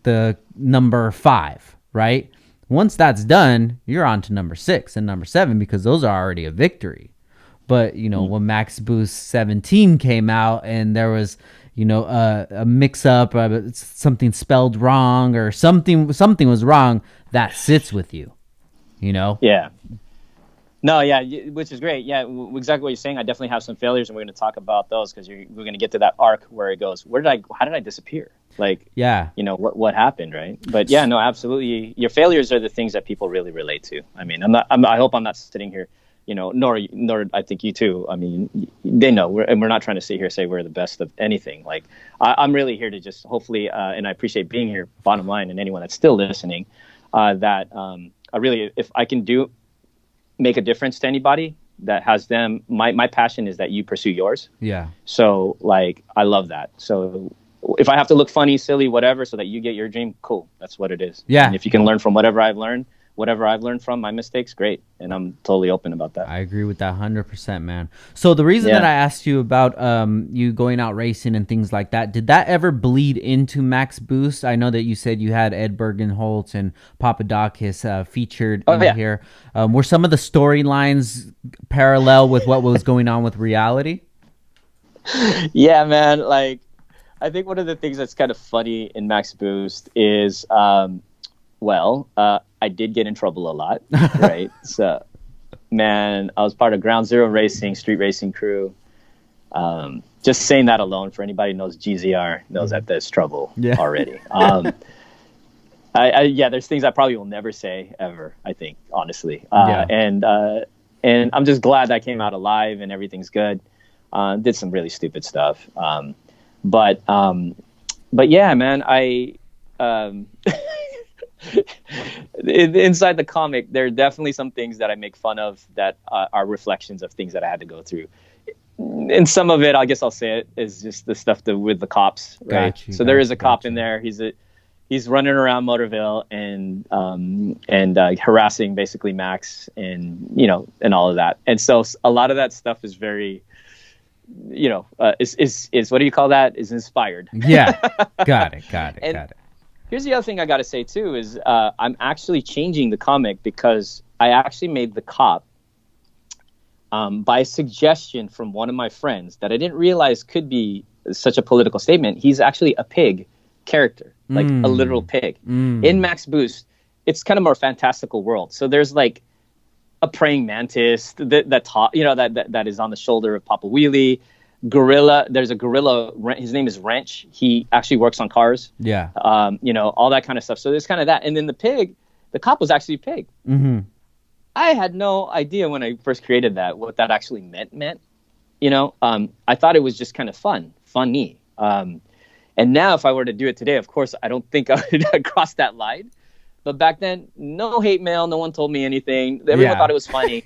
the number 5, right? Once that's done, you're on to number 6 and number 7 because those are already a victory. But, you know, when Max Boost 17 came out and there was, you know, a mix up, something spelled wrong or something was wrong, that sits with you, you know? Yeah. No, yeah, which is great. Yeah, exactly what you're saying. I definitely have some failures, and we're going to talk about those because we're going to get to that arc where it goes, how did I disappear? Like, Yeah. you know, what happened, right? But yeah, no, absolutely. Your failures are the things that people really relate to. I mean, I hope I'm not sitting here, you know, nor I think you too. I mean, they know, we're not trying to sit here and say we're the best of anything. Like, I'm really here to just hopefully, and I appreciate being here, bottom line, and anyone that's still listening, that I really, if I can make a difference to anybody that has them. My passion is that you pursue yours. Yeah. So like, I love that. So if I have to look funny, silly, whatever, so that you get your dream, cool. That's what it is. Yeah. And if you can learn from whatever I've learned from my mistakes, great. And I'm totally open about that. I agree with that 100%, man. So the reason that I asked you about you going out racing and things like that, did that ever bleed into Max Boost? I know that you said you had Ed Bergenholtz and Papadakis featured in here. Were some of the storylines parallel with what was going on with reality? Yeah, man. Like, I think one of the things that's kind of funny in Max Boost is, I did get in trouble a lot, right? So, man, I was part of Ground Zero Racing, street racing crew. Just saying that alone, for anybody who knows GZR, knows that there's trouble already. There's things I probably will never say ever, I think, honestly. And I'm just glad I came out alive and everything's good. Did some really stupid stuff. But yeah, man, inside the comic, there are definitely some things that I make fun of that are reflections of things that I had to go through. And some of it, I guess I'll say it, is just the stuff with the cops, right? So there is a cop in there. He's running around Motorville and harassing basically Max and, you know, and all of that. And so a lot of that stuff is very, you know, is what do you call that? Is inspired. Yeah. Got it. Here's the other thing I got to say too is I'm actually changing the comic because I actually made the cop by suggestion from one of my friends that I didn't realize could be such a political statement. He's actually a pig character, like a literal pig. In Max Boost, it's kind of more fantastical world. So there's like a praying mantis that is on the shoulder of Papa Wheelie. Gorilla, there's a gorilla, his name is Wrench. He actually works on cars. Yeah. You know, all that kind of stuff. So there's kind of that. And then the cop was actually a pig. Mm-hmm. I had no idea when I first created that, what that actually meant. You know, I thought it was just kind of funny. And now if I were to do it today, of course, I don't think I would cross that line. But back then, no hate mail. No one told me anything. Everyone thought it was funny.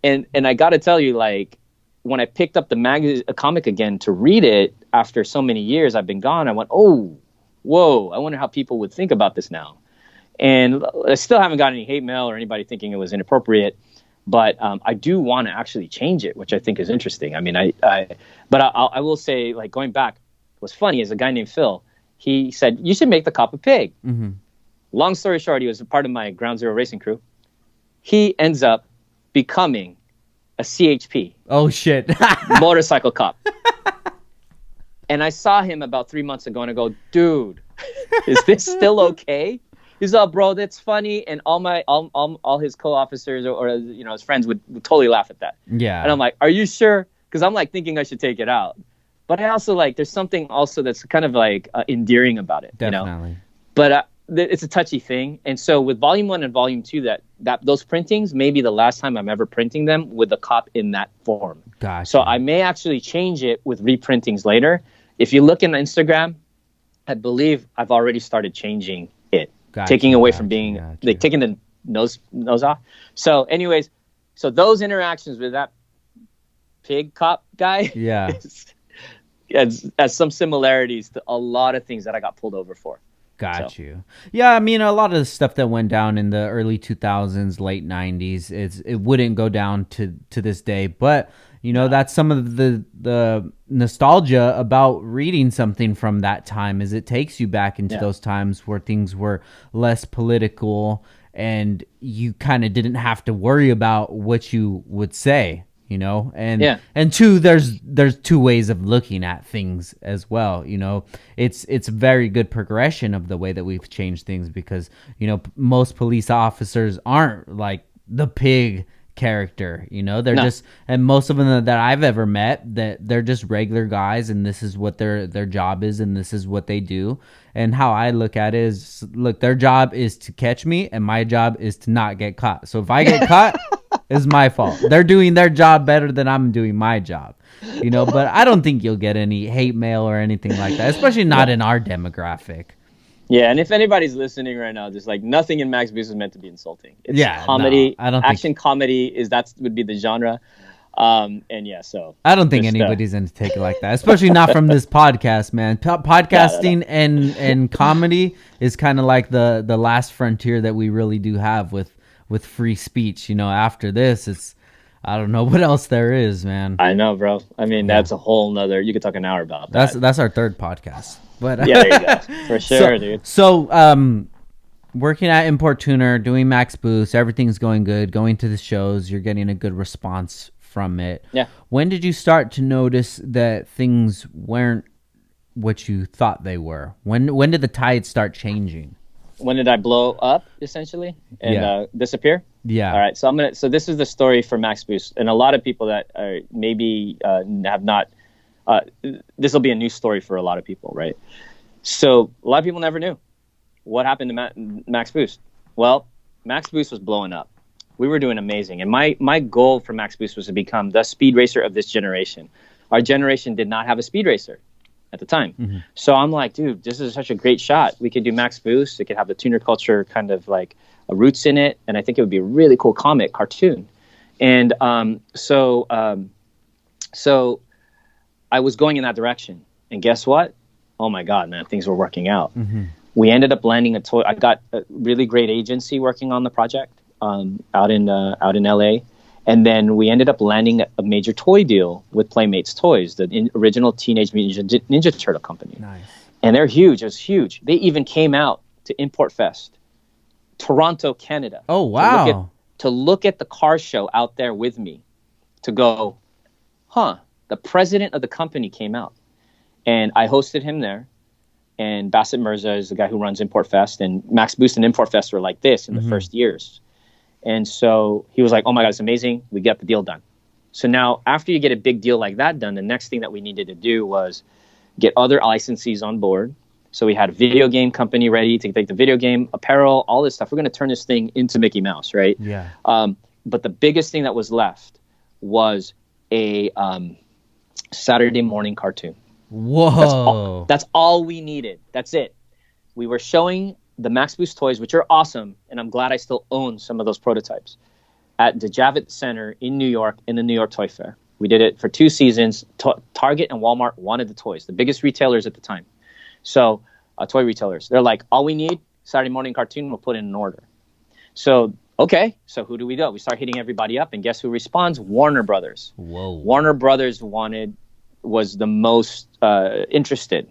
And I got to tell you, like, when I picked up the comic again to read it after so many years I've been gone, I went, oh, whoa, I wonder how people would think about this now. And I still haven't got any hate mail or anybody thinking it was inappropriate. But I do want to actually change it, which I think is interesting. I mean, but I will say, like, going back, what's funny is a guy named Phil. He said, you should make the cop a pig. Mm-hmm. Long story short, he was a part of my Ground Zero racing crew. He ends up becoming a CHP. Oh, shit. Motorcycle cop. And I saw him about 3 months ago, and I go, dude, is this still okay? He's like, bro, that's funny. And all his co-officers or his friends would totally laugh at that. Yeah. And I'm like, are you sure? Because I'm like thinking I should take it out. But I also like, there's something also that's kind of like endearing about it. Definitely. You know? But it's a touchy thing. And so with Volume 1 and Volume 2, that those printings may be the last time I'm ever printing them with the cop in that form. Gotcha. So I may actually change it with reprintings later. If you look in Instagram, I believe I've already started changing it. Taking away from being like taking the nose off. So anyways, so those interactions with that pig cop guy has some similarities to a lot of things that I got pulled over for. Got you. Yeah, I mean, a lot of the stuff that went down in the early 2000s, late 90s, it wouldn't go down to this day. But, that's some of the nostalgia about reading something from that time, is it takes you back into those times where things were less political and you kind of didn't have to worry about what you would say. And two, there's two ways of looking at things as well. It's a very good progression of the way that we've changed things, because most police officers aren't like the pig character. They're just, and most of them that I've ever met, that they're just regular guys, and this is what their job is, and this is what they do. And how I look at it is, look, their job is to catch me, and my job is to not get caught. So if I get caught, it's my fault. They're doing their job better than I'm doing my job, but I don't think you'll get any hate mail or anything like that, especially not in our demographic. Yeah, and if anybody's listening right now, just like nothing in Max Boost is meant to be insulting. It's comedy. No, I don't action comedy would be the genre. So I don't think anybody's going to take it like that, especially not from this podcast, man. Podcasting and comedy is kind of like the last frontier that we really do have with free speech. After this, it's, I don't know what else there is, man. I know, bro. I mean, that's a whole nother, you could talk an hour about that. That's our third podcast. But yeah, there you go. For sure, dude. So, working at Import Tuner, doing Max Boost, everything's going good, going to the shows, you're getting a good response from it. Yeah. When did you start to notice that things weren't what you thought they were? When did the tide start changing? When did I blow up, essentially, and disappear? Yeah. All right. So this is the story for Max Boost, and a lot of people that are maybe have not. This will be a new story for a lot of people, right? So a lot of people never knew what happened to Max Boost. Well, Max Boost was blowing up. We were doing amazing, and my goal for Max Boost was to become the speed racer of this generation. Our generation did not have a speed racer at the time. Mm-hmm. So I'm like, dude, this is such a great shot. We could do Max Boost. It could have the tuner culture kind of like roots in it. And I think it would be a really cool comic cartoon. And so I was going in that direction. And guess what? Oh my God, man, things were working out. Mm-hmm. We ended up landing a toy. I got a really great agency working on the project out in LA. And then we ended up landing a major toy deal with Playmates Toys, the original Teenage Mutant Ninja Turtle company. Nice. And they're huge. It was huge. They even came out to Import Fest, Toronto, Canada. Oh, wow. To look at the car show out there with me, to go, the president of the company came out. And I hosted him there. And Bassett Mirza is the guy who runs Import Fest. And Max Boost and Import Fest were like this in the first years. And so he was like, oh my God, it's amazing. We got the deal done. So now after you get a big deal like that done, the next thing that we needed to do was get other licensees on board. So we had a video game company ready to take the video game, apparel, all this stuff. We're going to turn this thing into Mickey Mouse, right? Yeah. But the biggest thing that was left was a Saturday morning cartoon. Whoa. That's all we needed. That's it. We were showing the Max Boost toys, which are awesome, and I'm glad I still own some of those prototypes, at the Javits Center in New York in the New York Toy Fair. We did it for 2 seasons. Target and Walmart wanted the toys, the biggest retailers at the time. So toy retailers, they're like, all we need, Saturday morning cartoon, we'll put in an order. So okay, so who do we do? We start hitting everybody up, and guess who responds? Warner Brothers. Whoa. Warner Brothers was the most interested.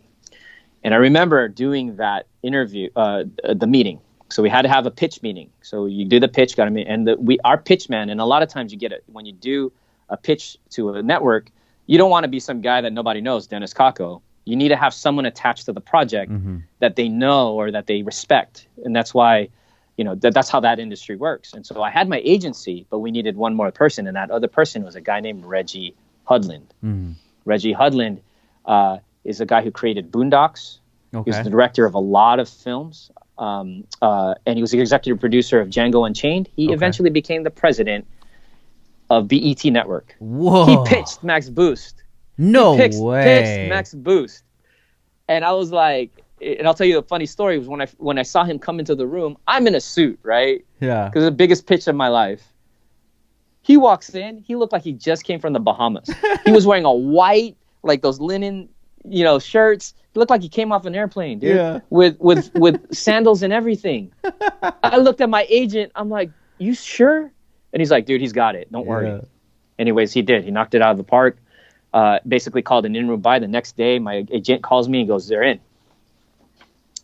And I remember doing that interview, the meeting. So we had to have a pitch meeting. So you do the pitch, got to meet, and our pitch man. And a lot of times you get it when you do a pitch to a network. You don't want to be some guy that nobody knows, Dennis Caco. You need to have someone attached to the project that they know or that they respect, and that's why, that's how that industry works. And so I had my agency, but we needed one more person, and that other person was a guy named Reggie Hudland. Reggie Hudland is a guy who created Boondocks. Okay. He was the director of a lot of films. And he was the executive producer of Django Unchained. He eventually became the president of BET Network. Whoa. He pitched Max Boost. No way. Pitched Max Boost. And I was like, and I'll tell you a funny story, was when I saw him come into the room, I'm in a suit, right? Yeah. Because the biggest pitch of my life. He walks in, he looked like he just came from the Bahamas. He was wearing a white, like those linen, shirts. He looked like he came off an airplane, dude. Yeah. With sandals and everything. I looked at my agent. I'm like, you sure? And he's like, dude, he's got it. Don't worry. Anyways, he did. He knocked it out of the park. Basically called an in-room buy. The next day, my agent calls me and goes, they're in.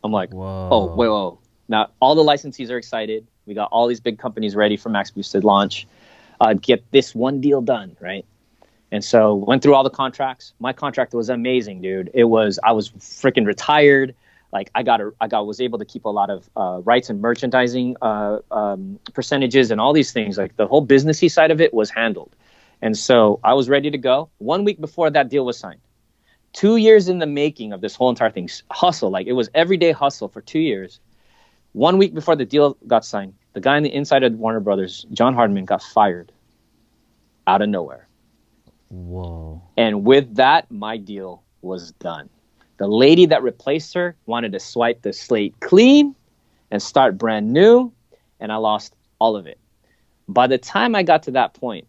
I'm like, whoa. Oh, whoa. Now, all the licensees are excited. We got all these big companies ready for Max Boosted launch. Get this one deal done, right? And so went through all the contracts. My contract was amazing, dude. I was freaking retired. Like I was able to keep a lot of rights and merchandising percentages and all these things. Like the whole businessy side of it was handled. And so I was ready to go 1 week before that deal was signed. 2 years in the making of this whole entire thing. Hustle. Like it was everyday hustle for 2 years. 1 week before the deal got signed, the guy on the inside of Warner Brothers, John Hardman, got fired out of nowhere. Whoa. And with that, my deal was done. The lady that replaced her wanted to swipe the slate clean and start brand new, and I lost all of it. By the time I got to that point,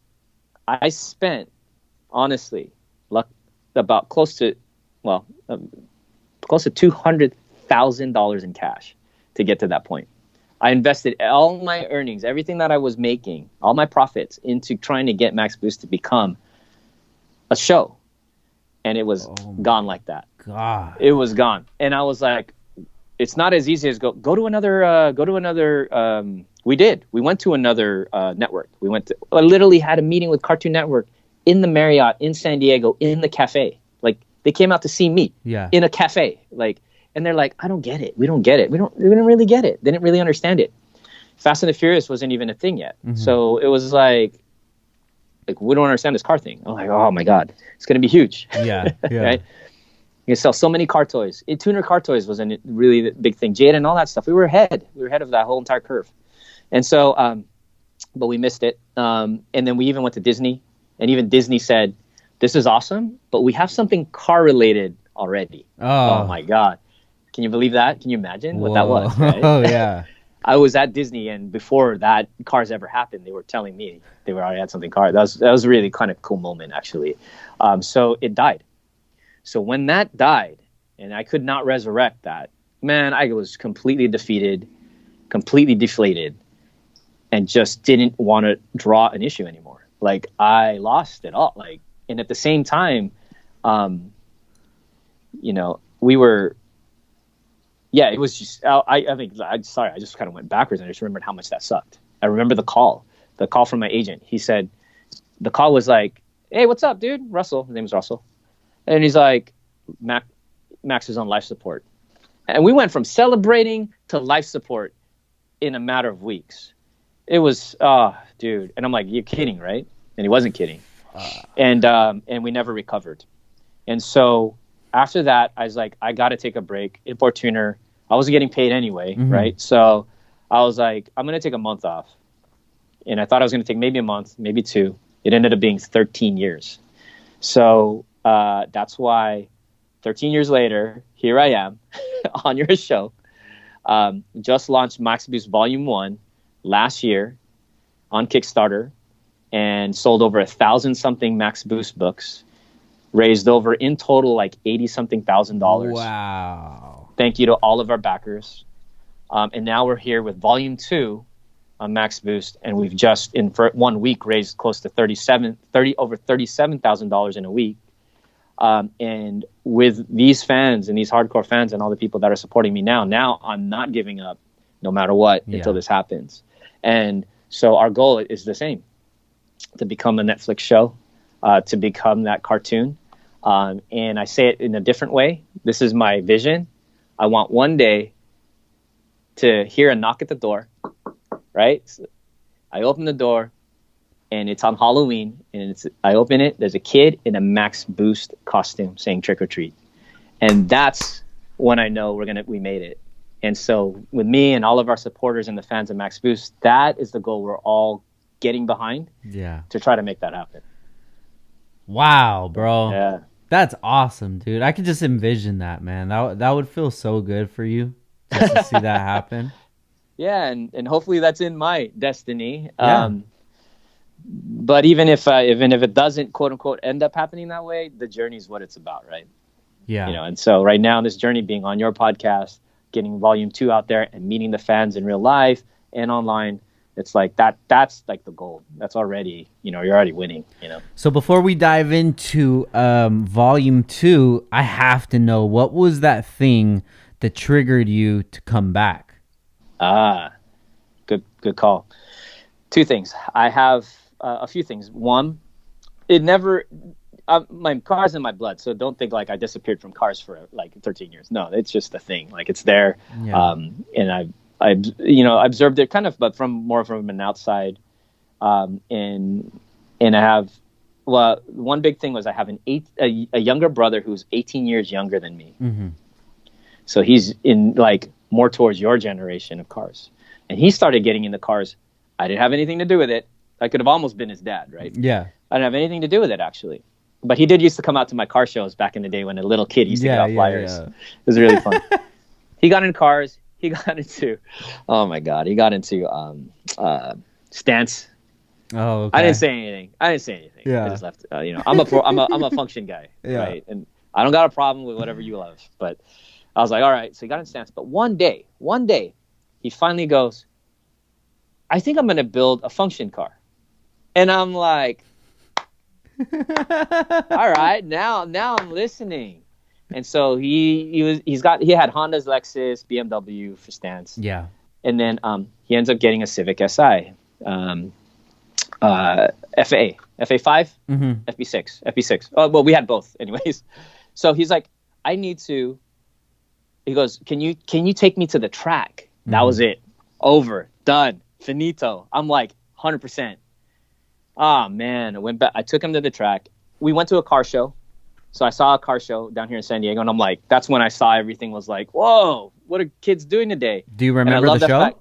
I spent, honestly, about close to $200,000 in cash to get to that point. I invested all my earnings, everything that I was making, all my profits into trying to get Max Boost to become a show. And it was gone like that. God. It was gone. And I was like, it's not as easy as go to another, we did. We went to another network. I literally had a meeting with Cartoon Network in the Marriott in San Diego in the cafe. Like they came out to see me in a cafe. Like, and they're like, I don't get it. We don't get it. We didn't really get it. They didn't really understand it. Fast and the Furious wasn't even a thing yet. Mm-hmm. So it was like, we don't understand this car thing. I'm like, oh my God, it's going to be huge. Yeah. Right? You can sell so many car toys. Tuner car toys was a really big thing. Jada and all that stuff. We were ahead. We were ahead of that whole entire curve. And so, but we missed it. And then we even went to Disney. And even Disney said, this is awesome, but we have something car related already. Oh my God. Can you believe that? Can you imagine what that was? Right? Oh, yeah. I was at Disney, and before that cars ever happened, they were telling me they already had something car. That was a really kind of cool moment, actually. So it died. So when that died, and I could not resurrect that, man, I was completely defeated, completely deflated, and just didn't want to draw an issue anymore. Like I lost it all. Like, and at the same time, we were. Yeah, it was just, I just kind of went backwards, and I just remembered how much that sucked. I remember the call from my agent. He said, the call was like, hey, what's up, dude? Russell. His name is Russell. And he's like, Max is on life support. And we went from celebrating to life support in a matter of weeks. It was, dude. And I'm like, you're kidding, right? And he wasn't kidding. And we never recovered. And so after that, I was like, I got to take a break. Import tuner. I wasn't getting paid anyway, right? So I was like, I'm going to take a month off. And I thought I was going to take maybe a month, maybe 2. It ended up being 13 years. So that's why 13 years later, here I am on your show. Just launched Max Boost Volume 1 last year on Kickstarter and sold over 1,000-something Max Boost books. Raised over in total like $80-something thousand. Wow. Thank you to all of our backers. And now we're here with Volume 2 on Max Boost, and we've just for 1 week raised close to over $37,000 in a week. And with these fans and these hardcore fans and all the people that are supporting me now I'm not giving up no matter what until this happens. And so our goal is the same, to become a Netflix show, to become that cartoon. And I say it in a different way. This is my vision. I want one day to hear a knock at the door, right? So I open the door, and it's on Halloween, and I open it, there's a kid in a Max Boost costume saying trick or treat. And that's when I know we made it. And so with me and all of our supporters and the fans of Max Boost, that is the goal we're all getting behind to try to make that happen. Wow, bro. Yeah. That's awesome, dude. I could just envision that, man. That would feel so good for you just to see that happen. Yeah, and hopefully that's in my destiny. Yeah. But even if it doesn't, quote unquote, end up happening that way, the journey is what it's about, right? Yeah. And so right now, this journey being on your podcast, getting volume 2 out there, and meeting the fans in real life and online, it's like that's like the goal. That's already, you're already winning, So before we dive into volume 2, I have to know, what was that thing that triggered you to come back? Good call. 2 things. I have a few things. One, my car's in my blood, so don't think like I disappeared from cars for like 13 years. No, it's just a thing. Like, it's there. Yeah. And I observed it kind of, but from an outside. And I have, one big thing was I have a younger brother who's 18 years younger than me. Mm-hmm. So he's in like more towards your generation of cars, and he started getting into cars. I didn't have anything to do with it. I could have almost been his dad, right? Yeah. I didn't have anything to do with it, actually. But he did used to come out to my car shows back in the day when a little kid used to get out flyers. Yeah. It was really fun. He got in cars. He got into, oh my God, he got into stance. Oh, okay. I didn't say anything. Yeah. I just left. I'm a function guy, right? And I don't got a problem with whatever you love. But I was like, all right. So he got in stance. But one day, he finally goes, I think I'm going to build a function car. And I'm like, all right, now I'm listening. And so he had Honda's, Lexus, BMW for stance. Yeah. And then he ends up getting a Civic Si, FA5, Mm-hmm. FB6. Oh, well, we had both anyways. So he's like, he goes, can you take me to the track? Mm-hmm. That was it. Over. Done. Finito. I'm like, 100%. Oh man, I went back. I took him to the track. We went to a car show. So I saw a car show down here in San Diego, and I'm like, that's when I saw everything was like, whoa, what are kids doing today? Do you remember the show?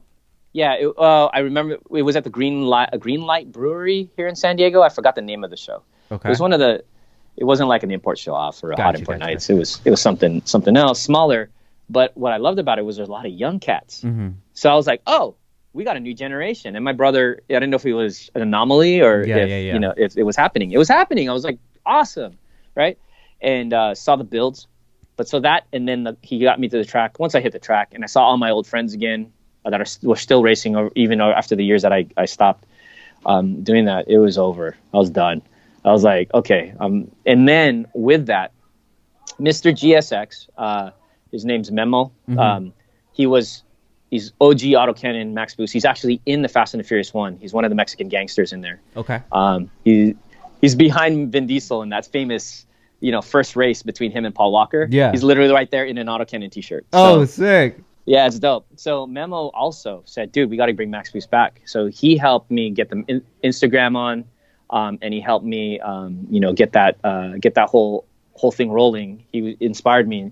Yeah, I remember it was at the Green Light Brewery here in San Diego. I forgot the name of the show. Okay. It was it wasn't like an import show off or a hot import nights. It was something else, smaller. But what I loved about it was there's a lot of young cats. Mm-hmm. So I was like, oh, we got a new generation. And my brother, I didn't know if he was an anomaly or if it was happening. It was happening. I was like, awesome, right? And saw the builds. But so that, and then he got me to the track. Once I hit the track, and I saw all my old friends again that were still racing, even after the years that I stopped doing that, it was over. I was done. I was like, okay. And then with that, Mr. GSX, his name's Memo. Mm-hmm. He's OG autocannon Max Boost. He's actually in the Fast and the Furious 1. He's one of the Mexican gangsters in there. Okay. He's behind Vin Diesel in that famous, first race between him and Paul Walker. Yeah. He's literally right there in an autocannon t-shirt. Oh, sick. Yeah, it's dope. So Memo also said, dude, we got to bring Max Boost back. So he helped me get the Instagram on, and he helped me, get that whole thing rolling. He inspired me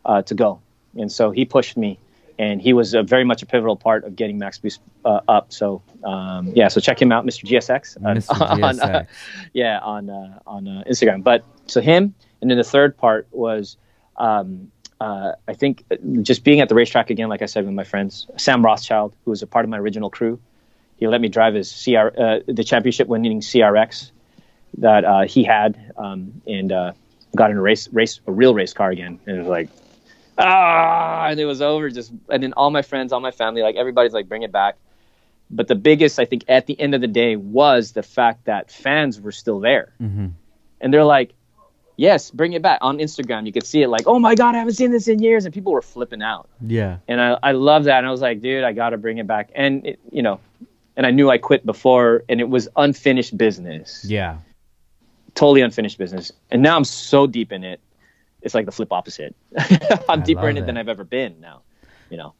to go. And so he pushed me. And he was very much a pivotal part of getting Max Boost up. So so check him out, Mr. GSX, on Instagram. But so him, and then the third part was I think just being at the racetrack again, like I said, with my friends, Sam Rothschild, who was a part of my original crew. He let me drive his the championship-winning CRX that he had, and got in a real race car again, and it was like. And it was over and then all my friends, all my family, like everybody's like, bring it back. But the biggest, I think, at the end of the day was the fact that fans were still there. Mm-hmm. And they're like, yes, bring it back. On Instagram, you could see it like, oh my God, I haven't seen this in years. And people were flipping out. Yeah. And I love that. And I was like, dude, I got to bring it back. And, and I knew I quit before, and it was unfinished business. Yeah. Totally unfinished business. And now I'm so deep in it. It's like the flip opposite. I'm deeper in it than I've ever been now.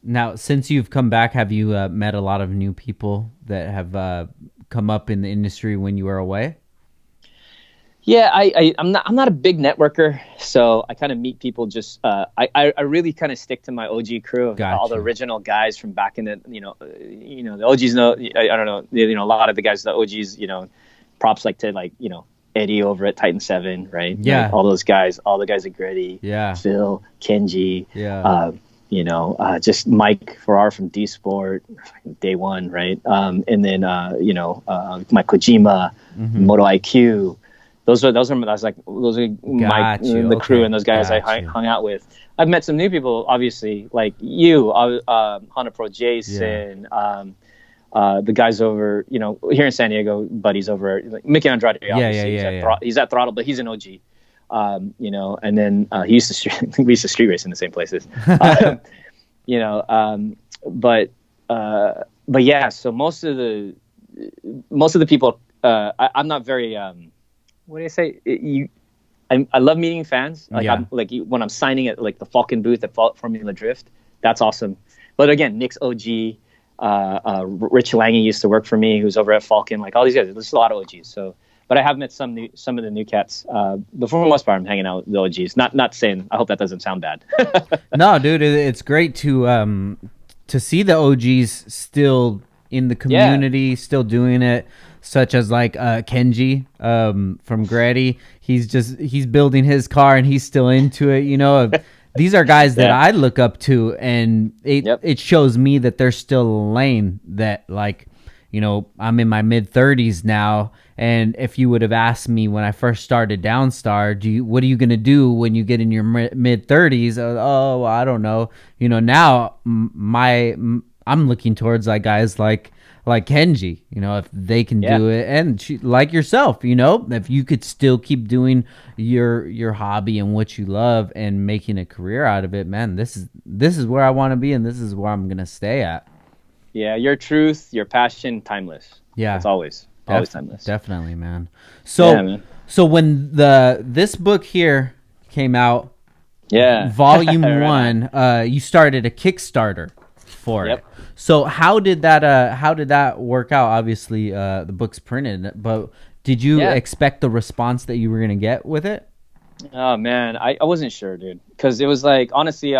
Now, since you've come back, have you met a lot of new people that have come up in the industry when you were away? Yeah, I'm not a big networker, so I kind of meet people. Just I really kind of stick to my OG crew of all the original guys from back in the the OGs know. I don't know, a lot of the guys, the OGs, props to Eddie over at Titan 7, right? Yeah, all those guys, all the guys at Gritty. Yeah, Phil, Kenji. Yeah. Just Mike Farrar from D Sport, day one, right? And then Mike Kojima, Moto IQ. Those are my the crew and those guys I hung out with. I've met some new people, obviously, like you, Honda Pro Jason, the guys over, here in San Diego, buddies over, like Mickey Andrade. He's at Throttle, but he's an OG. And then we used to street race in the same places. But yeah, so most of the people, I'm not very, what do you say? I love meeting fans. When I'm signing at like the Falcon booth at Formula Drift, that's awesome. But again, Nick's OG, Rich Lange used to work for me, who's over at Falcon. Like all these guys, there's a lot of OGs. So, but I have met some of the new cats. But for the most part, I'm hanging out with the OGs. Not saying. I hope that doesn't sound bad. No, dude, it's great to see the OGs still in the community, still doing it. Such as like Kenji from Grady, he's building his car and he's still into it. These are guys that I look up to, and it shows me that there's still a lane that, like, I'm in my mid-30s now, and if you would have asked me when I first started Downstar, what are you gonna do when you get in your mid-30s? Oh, I don't know. Now I'm looking towards like guys like Kenji, if they can do it, and like yourself, if you could still keep doing your hobby and what you love and making a career out of it, man, this is where I want to be, and this is where I'm gonna stay at. Yeah, your truth, your passion, timeless. Yeah, it's always timeless. Definitely, man. So when this book here came out, volume 1, you started a Kickstarter for it. So how did that work out? Obviously, the book's printed, but did you expect the response that you were gonna get with it? Oh man, I wasn't sure, dude, because it was like, honestly,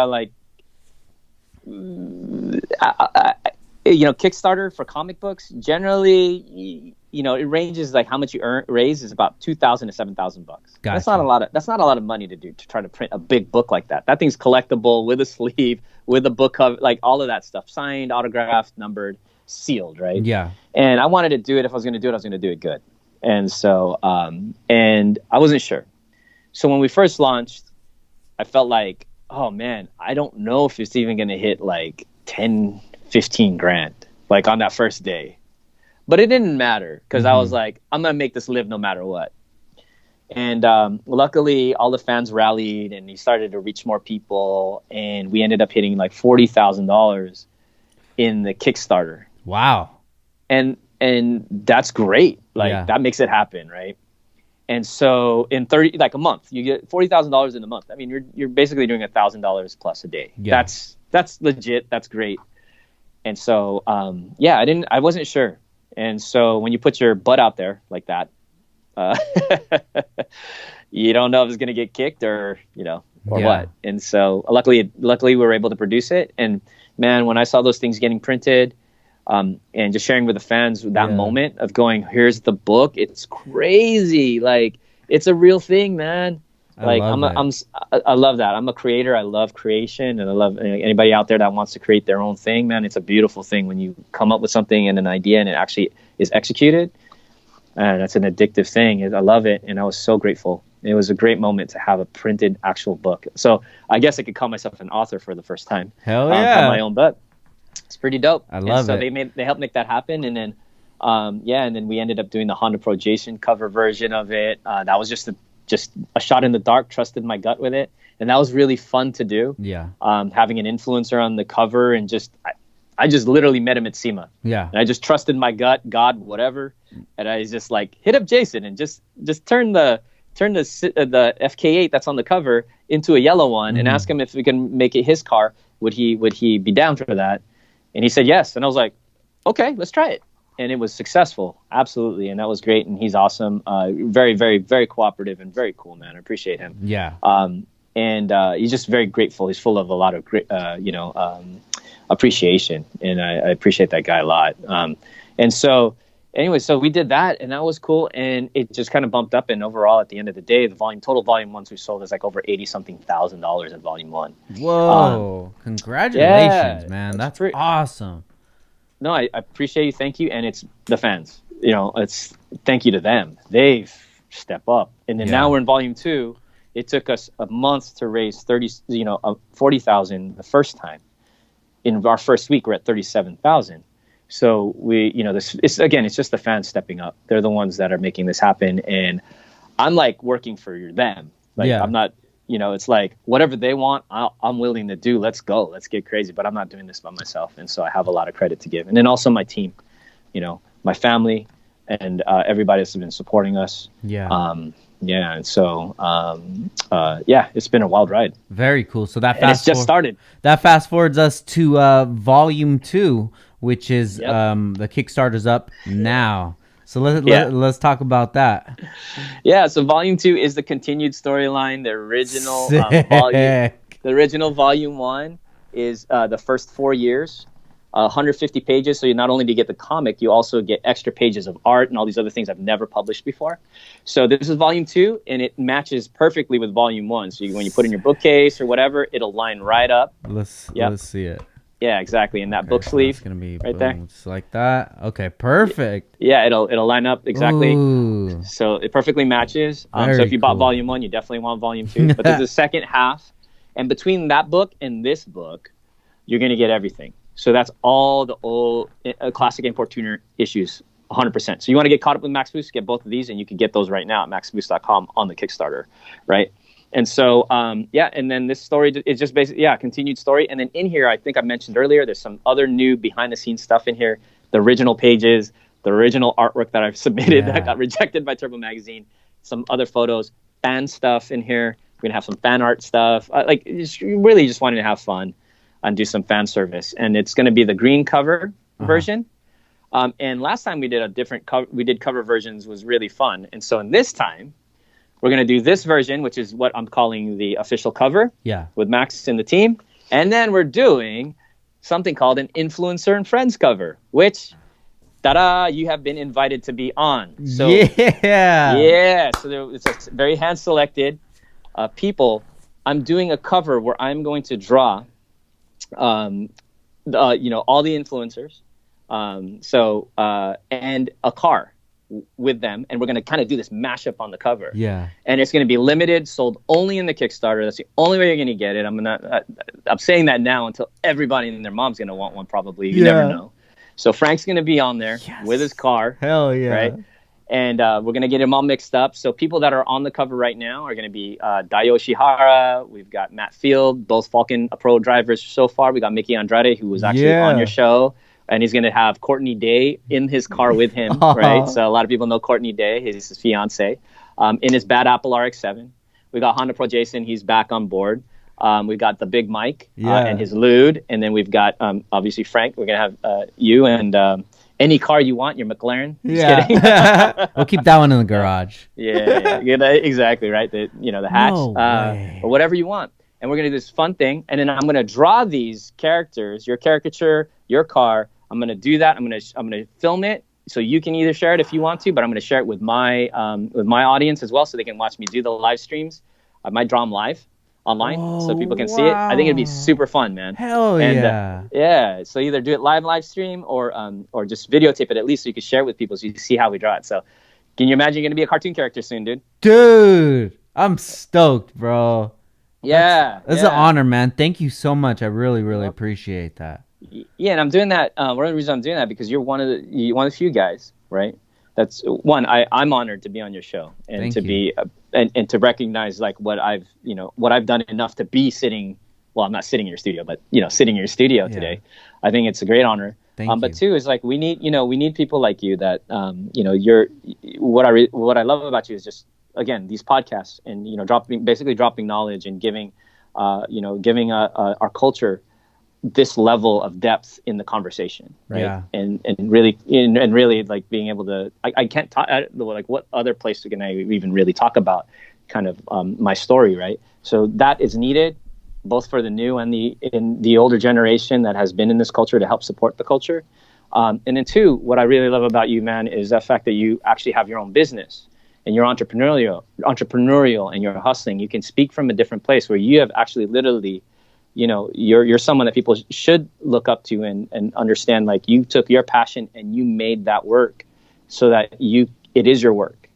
Kickstarter for comic books generally, it ranges like how much you raise is about $2,000 to $7,000. Gotcha. That's not a lot of money to try to print a big book like that. That thing's collectible with a sleeve, with a book cover, like all of that stuff, signed, autographed, numbered, sealed, right? Yeah. And I wanted to do it. If I was going to do it, I was going to do it good. And so, and I wasn't sure. So when we first launched, I felt like, oh man, I don't know if it's even going to hit like 10, 15 grand, like on that first day. But it didn't matter, because I was like, I'm going to make this live no matter what. And luckily, all the fans rallied, and he started to reach more people, and we ended up hitting like $40,000 in the Kickstarter. Wow. And that's great. Like that makes it happen, right? And so in a month, you get $40,000 in a month. I mean, you're basically doing $1,000 plus a day. Yeah. That's legit. That's great. And so I wasn't sure. And so when you put your butt out there like that, you don't know if it's going to get kicked or what. And so luckily we were able to produce it. And man, when I saw those things getting printed, and just sharing with the fans that moment of going, here's the book. It's crazy. Like, it's a real thing, man. Like, I love that. I'm a creator. I love creation, and I love anybody out there that wants to create their own thing, man. It's a beautiful thing when you come up with something and an idea and it actually is executed. And that's an addictive thing. I love it. And I was so grateful. It was a great moment to have a printed actual book. So I guess I could call myself an author for the first time. Hell yeah. On my own book. It's pretty dope. I love so it. they helped make that happen, and then and then we ended up doing the Honda Pro Jason cover version of it. That was just a shot in the dark. Trusted my gut with it, and that was really fun to do. Yeah. Having an influencer on the cover, and I just literally met him at SEMA. Yeah. And I just trusted my gut, God, whatever, and I just like hit up Jason and just turn the FK8 that's on the cover into a yellow one, and ask him if we can make it his car. Would he be down for that? And he said yes. And I was like, okay, let's try it. And it was successful, absolutely, and that was great. And he's awesome, very, very, very cooperative and very cool, man. I appreciate him. Yeah. And he's just very grateful. He's full of a lot of great, appreciation, and I appreciate that guy a lot. And so, anyway, so we did that, and that was cool. And it just kind of bumped up. And overall, at the end of the day, the total volume ones we sold is like over $80,000 in volume one. Whoa! Congratulations, man. That's awesome. No, I appreciate you. Thank you. And it's the fans. It's thank you to them. They've stepped up. And then now we're in volume 2. It took us a month to raise 40,000 the first time. In our first week, we're at 37,000. So it's just the fans stepping up. They're the ones that are making this happen. And I'm like working for them. Like I'm not, it's like whatever they want, I'm willing to do. Let's go. Let's get crazy. But I'm not doing this by myself. And so I have a lot of credit to give. And then also my team, my family, and everybody that's been supporting us. Yeah. And so, it's been a wild ride. Very cool. So it's just started. That fast forwards us to volume 2, which is the Kickstarter's up now. So let's talk about that. Yeah, so volume 2 is the continued storyline. The original volume. The original volume 1 is the first 4 years, 150 pages. So you not only do you get the comic, you also get extra pages of art and all these other things I've never published before. So this is volume 2, and it matches perfectly with volume 1. So when you put in your bookcase or whatever, it'll line right up. Let's see it. Yeah, exactly. And that book sleeve, it's gonna be right there, just like that. Okay, perfect. Yeah, it'll line up exactly. Ooh. So it perfectly matches. So if you bought volume 1, you definitely want volume 2. But there's a second half, and between that book and this book, you're gonna get everything. So that's all the old classic import tuner issues, 100%. So you want to get caught up with Max Boost, get both of these, and you can get those right now at maxboost.com on the Kickstarter, right? And so, and then this story is just basically, continued story. And then in here, I think I mentioned earlier, there's some other new behind-the-scenes stuff in here, the original pages, the original artwork that I've submitted that got rejected by Turbo Magazine, some other photos, fan stuff in here. We're going to have some fan art stuff. Really just wanting to have fun and do some fan service. And it's going to be the green cover version. And last time we did a different cover, we did cover versions, was really fun. And so in this time, we're going to do this version, which is what I'm calling the official cover with Max and the team. And then we're doing something called an influencer and friends cover, which, you have been invited to be on. So, so it's a very hand-selected people. I'm doing a cover where I'm going to draw, all the influencers, and a car with them, and we're going to kind of do this mashup on the cover. Yeah. And it's going to be limited, sold only in the Kickstarter. That's the only way you're going to get it. I'm saying that now until everybody and their mom's going to want one, probably. You never know. So Frank's going to be on there with his car. Hell yeah. Right? And we're going to get him all mixed up. So people that are on the cover right now are going to be Dayo Shihara. We've got Matt Field, both Falcon Pro drivers so far. We got Mickey Andrade, who was actually on your show. And he's going to have Courtney Day in his car with him, right? So a lot of people know Courtney Day, his fiance, in his Bad Apple RX-7. We got Honda Pro Jason. He's back on board. We've got the Big Mike and his Lude. And then we've got, obviously, Frank. We're going to have you and any car you want, your McLaren. We'll keep that one in the garage. Exactly, right? The hatch, or whatever you want. And we're going to do this fun thing. And then I'm going to draw these characters, your caricature, your car. I'm going to do that. I'm going to film it so you can either share it if you want to, but I'm going to share it with my audience as well, so they can watch me do the live streams. I might draw them live online so people can see it. I think it'd be super fun, man. Hell yeah. So either do it live stream or just videotape it at least so you can share it with people so you can see how we draw it. So can you imagine you're going to be a cartoon character soon, dude? Dude, I'm stoked, bro. That's an honor, man. Thank you so much. I really, really appreciate that. Yeah, and I'm doing that. One of the reasons I'm doing that because you're one of the few guys, right? That's one. I'm honored to be on your show and Thank to you. be and to recognize like what I've done enough to be sitting. Well, I'm not sitting in your studio, but sitting in your studio today. I think it's a great honor. Thank But you. two is like we need people like you that you're what I love about you is just again these podcasts and dropping knowledge and giving our culture this level of depth in the conversation, right? Yeah. And really like being able to, I can't talk like what other place can I even really talk about kind of my story, right? So that is needed both for the new and the older generation that has been in this culture to help support the culture. And then two, what I really love about you, man, is the fact that you actually have your own business and you're entrepreneurial and you're hustling. You can speak from a different place where you have actually literally you're someone that people should look up to and understand. Like you took your passion and you made that work so that it is your work,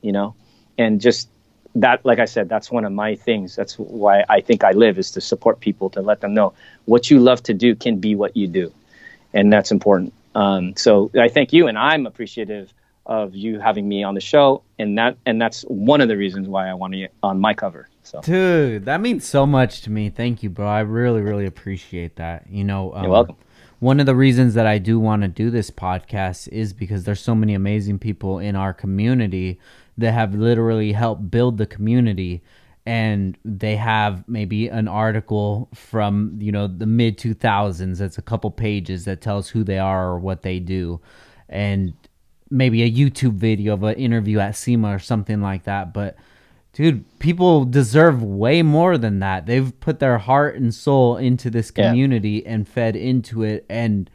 and just that, like I said, that's one of my things. That's why I think I live, is to support people, to let them know what you love to do can be what you do. And that's important. So I thank you, and I'm appreciative of you having me on the show. And that's one of the reasons why I want you on my cover. So. Dude, that means so much to me. Thank you, bro. I really, really appreciate that. You're welcome. One of the reasons that I do want to do this podcast is because there's so many amazing people in our community that have literally helped build the community, and they have maybe an article from, the mid 2000s that's a couple pages that tells who they are or what they do, and maybe a YouTube video of an interview at SEMA or something like that. But dude, people deserve way more than that. They've put their heart and soul into this community and fed into it, and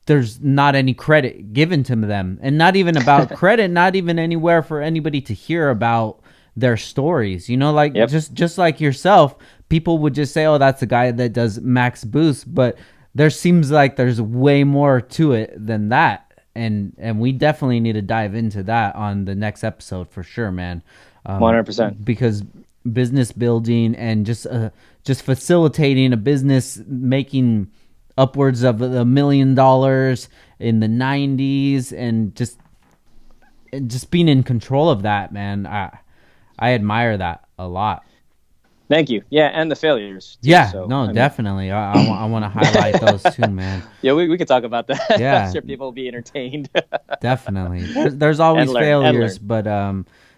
there's not any credit given to them, and not even about credit, not even anywhere for anybody to hear about their stories. Just like yourself, people would just say, "Oh, that's the guy that does Max Boost," but there seems like there's way more to it than that. And we definitely need to dive into that on the next episode for sure, man. 100%. Because business building and just facilitating a business making upwards of $1 million in the 90s and just being in control of that, man. I admire that a lot. Thank you. Yeah, and the failures too, Yeah, so, no, definitely. I want to highlight those too, man. Yeah, we could talk about that. Yeah. I'm sure people will be entertained. Definitely. There's always And learn, failures, but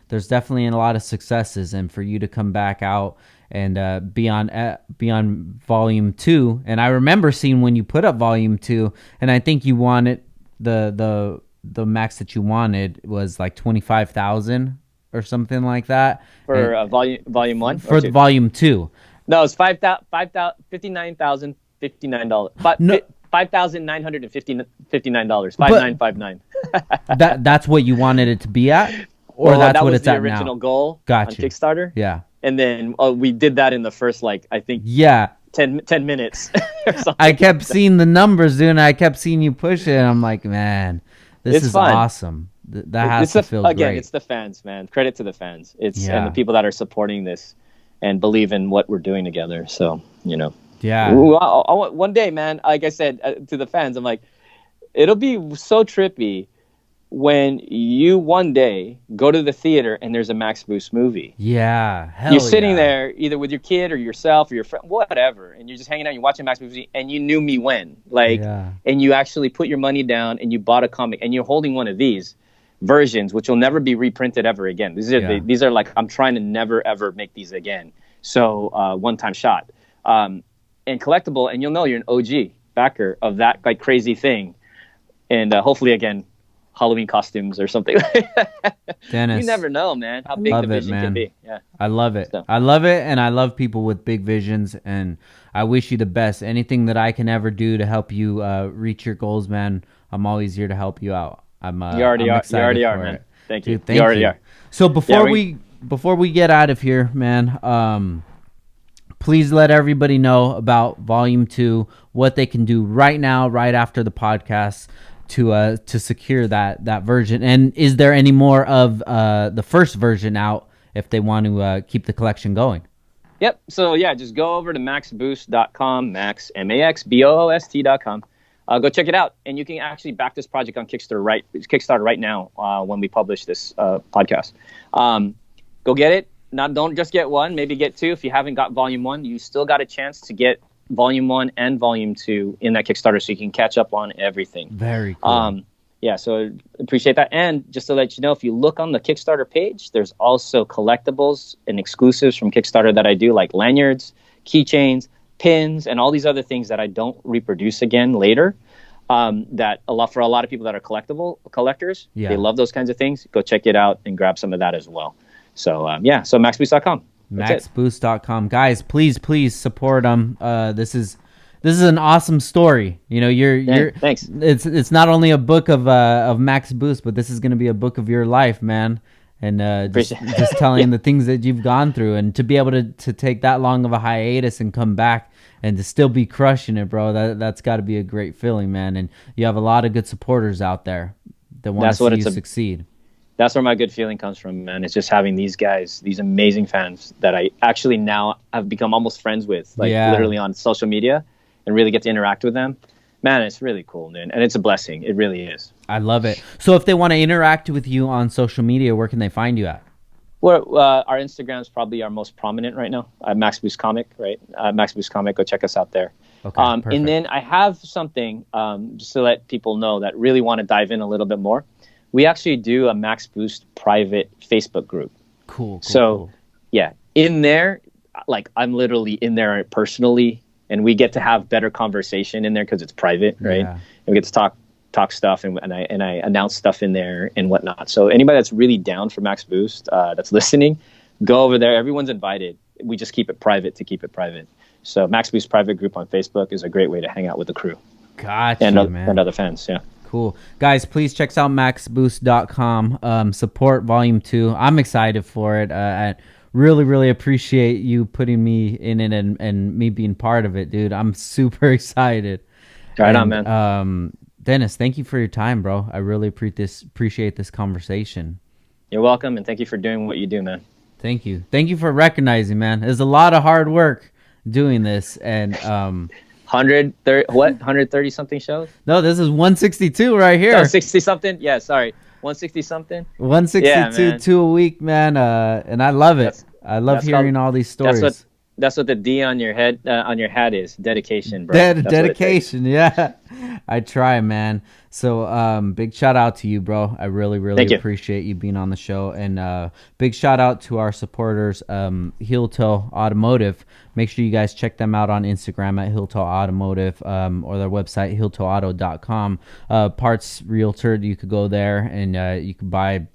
there's definitely a lot of successes, and for you to come back out and be on volume 2. And I remember seeing when you put up volume 2, and I think you wanted the max that you wanted was like 25,000 or something like that For volume 1? for the volume 2. No, it's $59,059. No. $5,959. $5,959. That's what you wanted it to be at, or Well, that's that what was it's the at original now. goal Gotcha. on Kickstarter. Yeah. And then we did that in the first, I think, Yeah. 10 minutes or something. I kept seeing the numbers, dude, and I kept seeing you push it, and I'm like, man, this It's is fun. awesome. That has to feel again, great. It's the fans, man. Credit to the fans. It's Yeah. and the people that are supporting this and believe in what we're doing together. So, Yeah. Ooh, I want one day, man. Like I said to the fans, I'm like, it'll be so trippy when you one day go to the theater and there's a Max Boost movie. Yeah. Hell You're sitting yeah. there either with your kid or yourself or your friend, whatever, and you're just hanging out. You're watching Max Boost movie, and you knew me when, Yeah. and you actually put your money down and you bought a comic, and you're holding one of these versions, which will never be reprinted ever again. These are like, I'm trying to never ever make these again. So one-time shot, and collectible, and you'll know you're an OG backer of that like crazy thing, and hopefully again, Halloween costumes or something. Dennis, you never know, man, how big love the it, vision man. can be. Yeah, I love it. So. I love it, and I love people with big visions, and I wish you the best. Anything that I can ever do to help you reach your goals, man, I'm always here to help you out. You already are. You already are, man. Thank you. Dude, you already are. So before we get out of here, man, please let everybody know about Volume 2, what they can do right now, right after the podcast, to secure that version. And is there any more of the first version out if they want to keep the collection going? Yep. So yeah, just go over to maxboost.com, maxboost.com. Go check it out, and you can actually back this project on Kickstarter right now when we publish this podcast. Go get it. Don't just get one, maybe get two. If you haven't got volume 1, you still got a chance to get volume 1 and volume 2 in that Kickstarter, so you can catch up on everything. Very cool. Yeah, so appreciate that. And just to let you know, if you look on the Kickstarter page, there's also collectibles and exclusives from Kickstarter that I do, like lanyards, keychains, pins, and all these other things that I don't reproduce again later. That for a lot of people that are collectors, they love those kinds of things. Go check it out and grab some of that as well. So so maxboost.com. Maxboost.com. Guys, please support them. This is an awesome story. You know, thanks. It's not only a book of Max Boost, but this is going to be a book of your life, man. And just telling the things that you've gone through, and to be able to take that long of a hiatus and come back and to still be crushing it, bro. That's got to be a great feeling, man. And you have a lot of good supporters out there that want to see you succeed. That's where my good feeling comes from, man. It's just having these guys, these amazing fans that I actually now have become almost friends with, literally on social media, and really get to interact with them. Man, it's really cool, man. And it's a blessing. It really is. I love it. So if they want to interact with you on social media, where can they find you at? Well, our Instagram is probably our most prominent right now. Max Boost Comic, right? Max Boost Comic. Go check us out there. Okay, and then I have something just to let people know that really want to dive in a little bit more. We actually do a Max Boost private Facebook group. Cool. So, yeah, in there, like I'm literally in there personally, and we get to have better conversation in there because it's private, right? Yeah. And we get to talk stuff, and I announce stuff in there and whatnot. So anybody that's really down for Max Boost, that's listening, go over there. Everyone's invited. We just keep it private to keep it private. So Max Boost private group on Facebook is a great way to hang out with the crew. Gotcha, man. And other fans, yeah. Cool. Guys, please check out maxboost.com. Support Volume 2. I'm excited for it. I really appreciate you putting me in it and me being part of it, dude. I'm super excited. Right on, man. Dennis, thank you for your time, bro. I really appreciate this conversation. You're welcome, and thank you for doing what you do, man. Thank you. Thank you for recognizing, man. There's a lot of hard work doing this, and 130 something shows? No, this is 162 right here. Oh, 60 something? Yeah, sorry. 160 something? 162, 2 a week, man. And I love it. I love hearing all these stories. That's what the D on your head on your hat is. Dedication, bro. Dedication, yeah. I try, man. So big shout out to you, bro. I really appreciate you being on the show. And big shout out to our supporters, Heel Toe Automotive. Make sure you guys check them out on Instagram at Heel Toe Automotive, or their website, heeltoeauto.com. Parts Realtor, you could go there and you could buy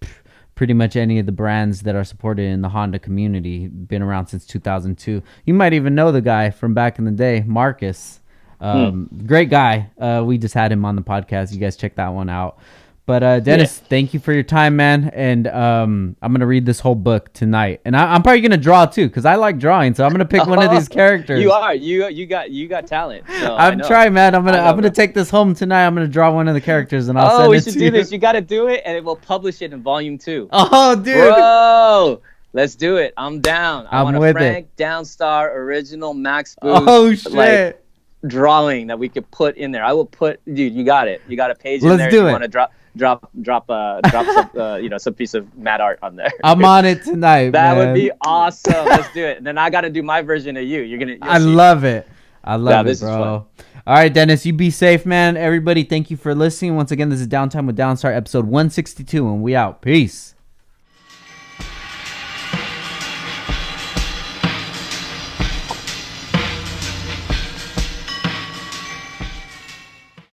pretty much any of the brands that are supported in the Honda community. Been around since 2002. You might even know the guy from back in the day, Marcus. Great guy. We just had him on the podcast. You guys check that one out. But Dennis, thank you for your time, man. And I'm gonna read this whole book tonight, and I'm probably gonna draw too because I like drawing. So I'm gonna pick one of these characters. You are you got talent. So I'm trying, man. I'm gonna take this home tonight. I'm gonna draw one of the characters, and I'll send it to you. Oh, we should do this. You got to do it, and it will publish it in volume 2. Oh, dude. Bro, let's do it. I'm down. I want a Frank Downstar original Max Boost. Oh shit. Drawing that we could put in there. I will put, dude. You got it. You got a page in there. Let's do it. Want to drop some, some piece of mad art on there. I'm on it tonight. That man. would be awesome. Let's do it. And then I got to do my version of you. I love it. I love it, bro. All right, Dennis, you be safe, man. Everybody, thank you for listening. Once again, this is Downtime with Downstar, episode 162, and we out. Peace.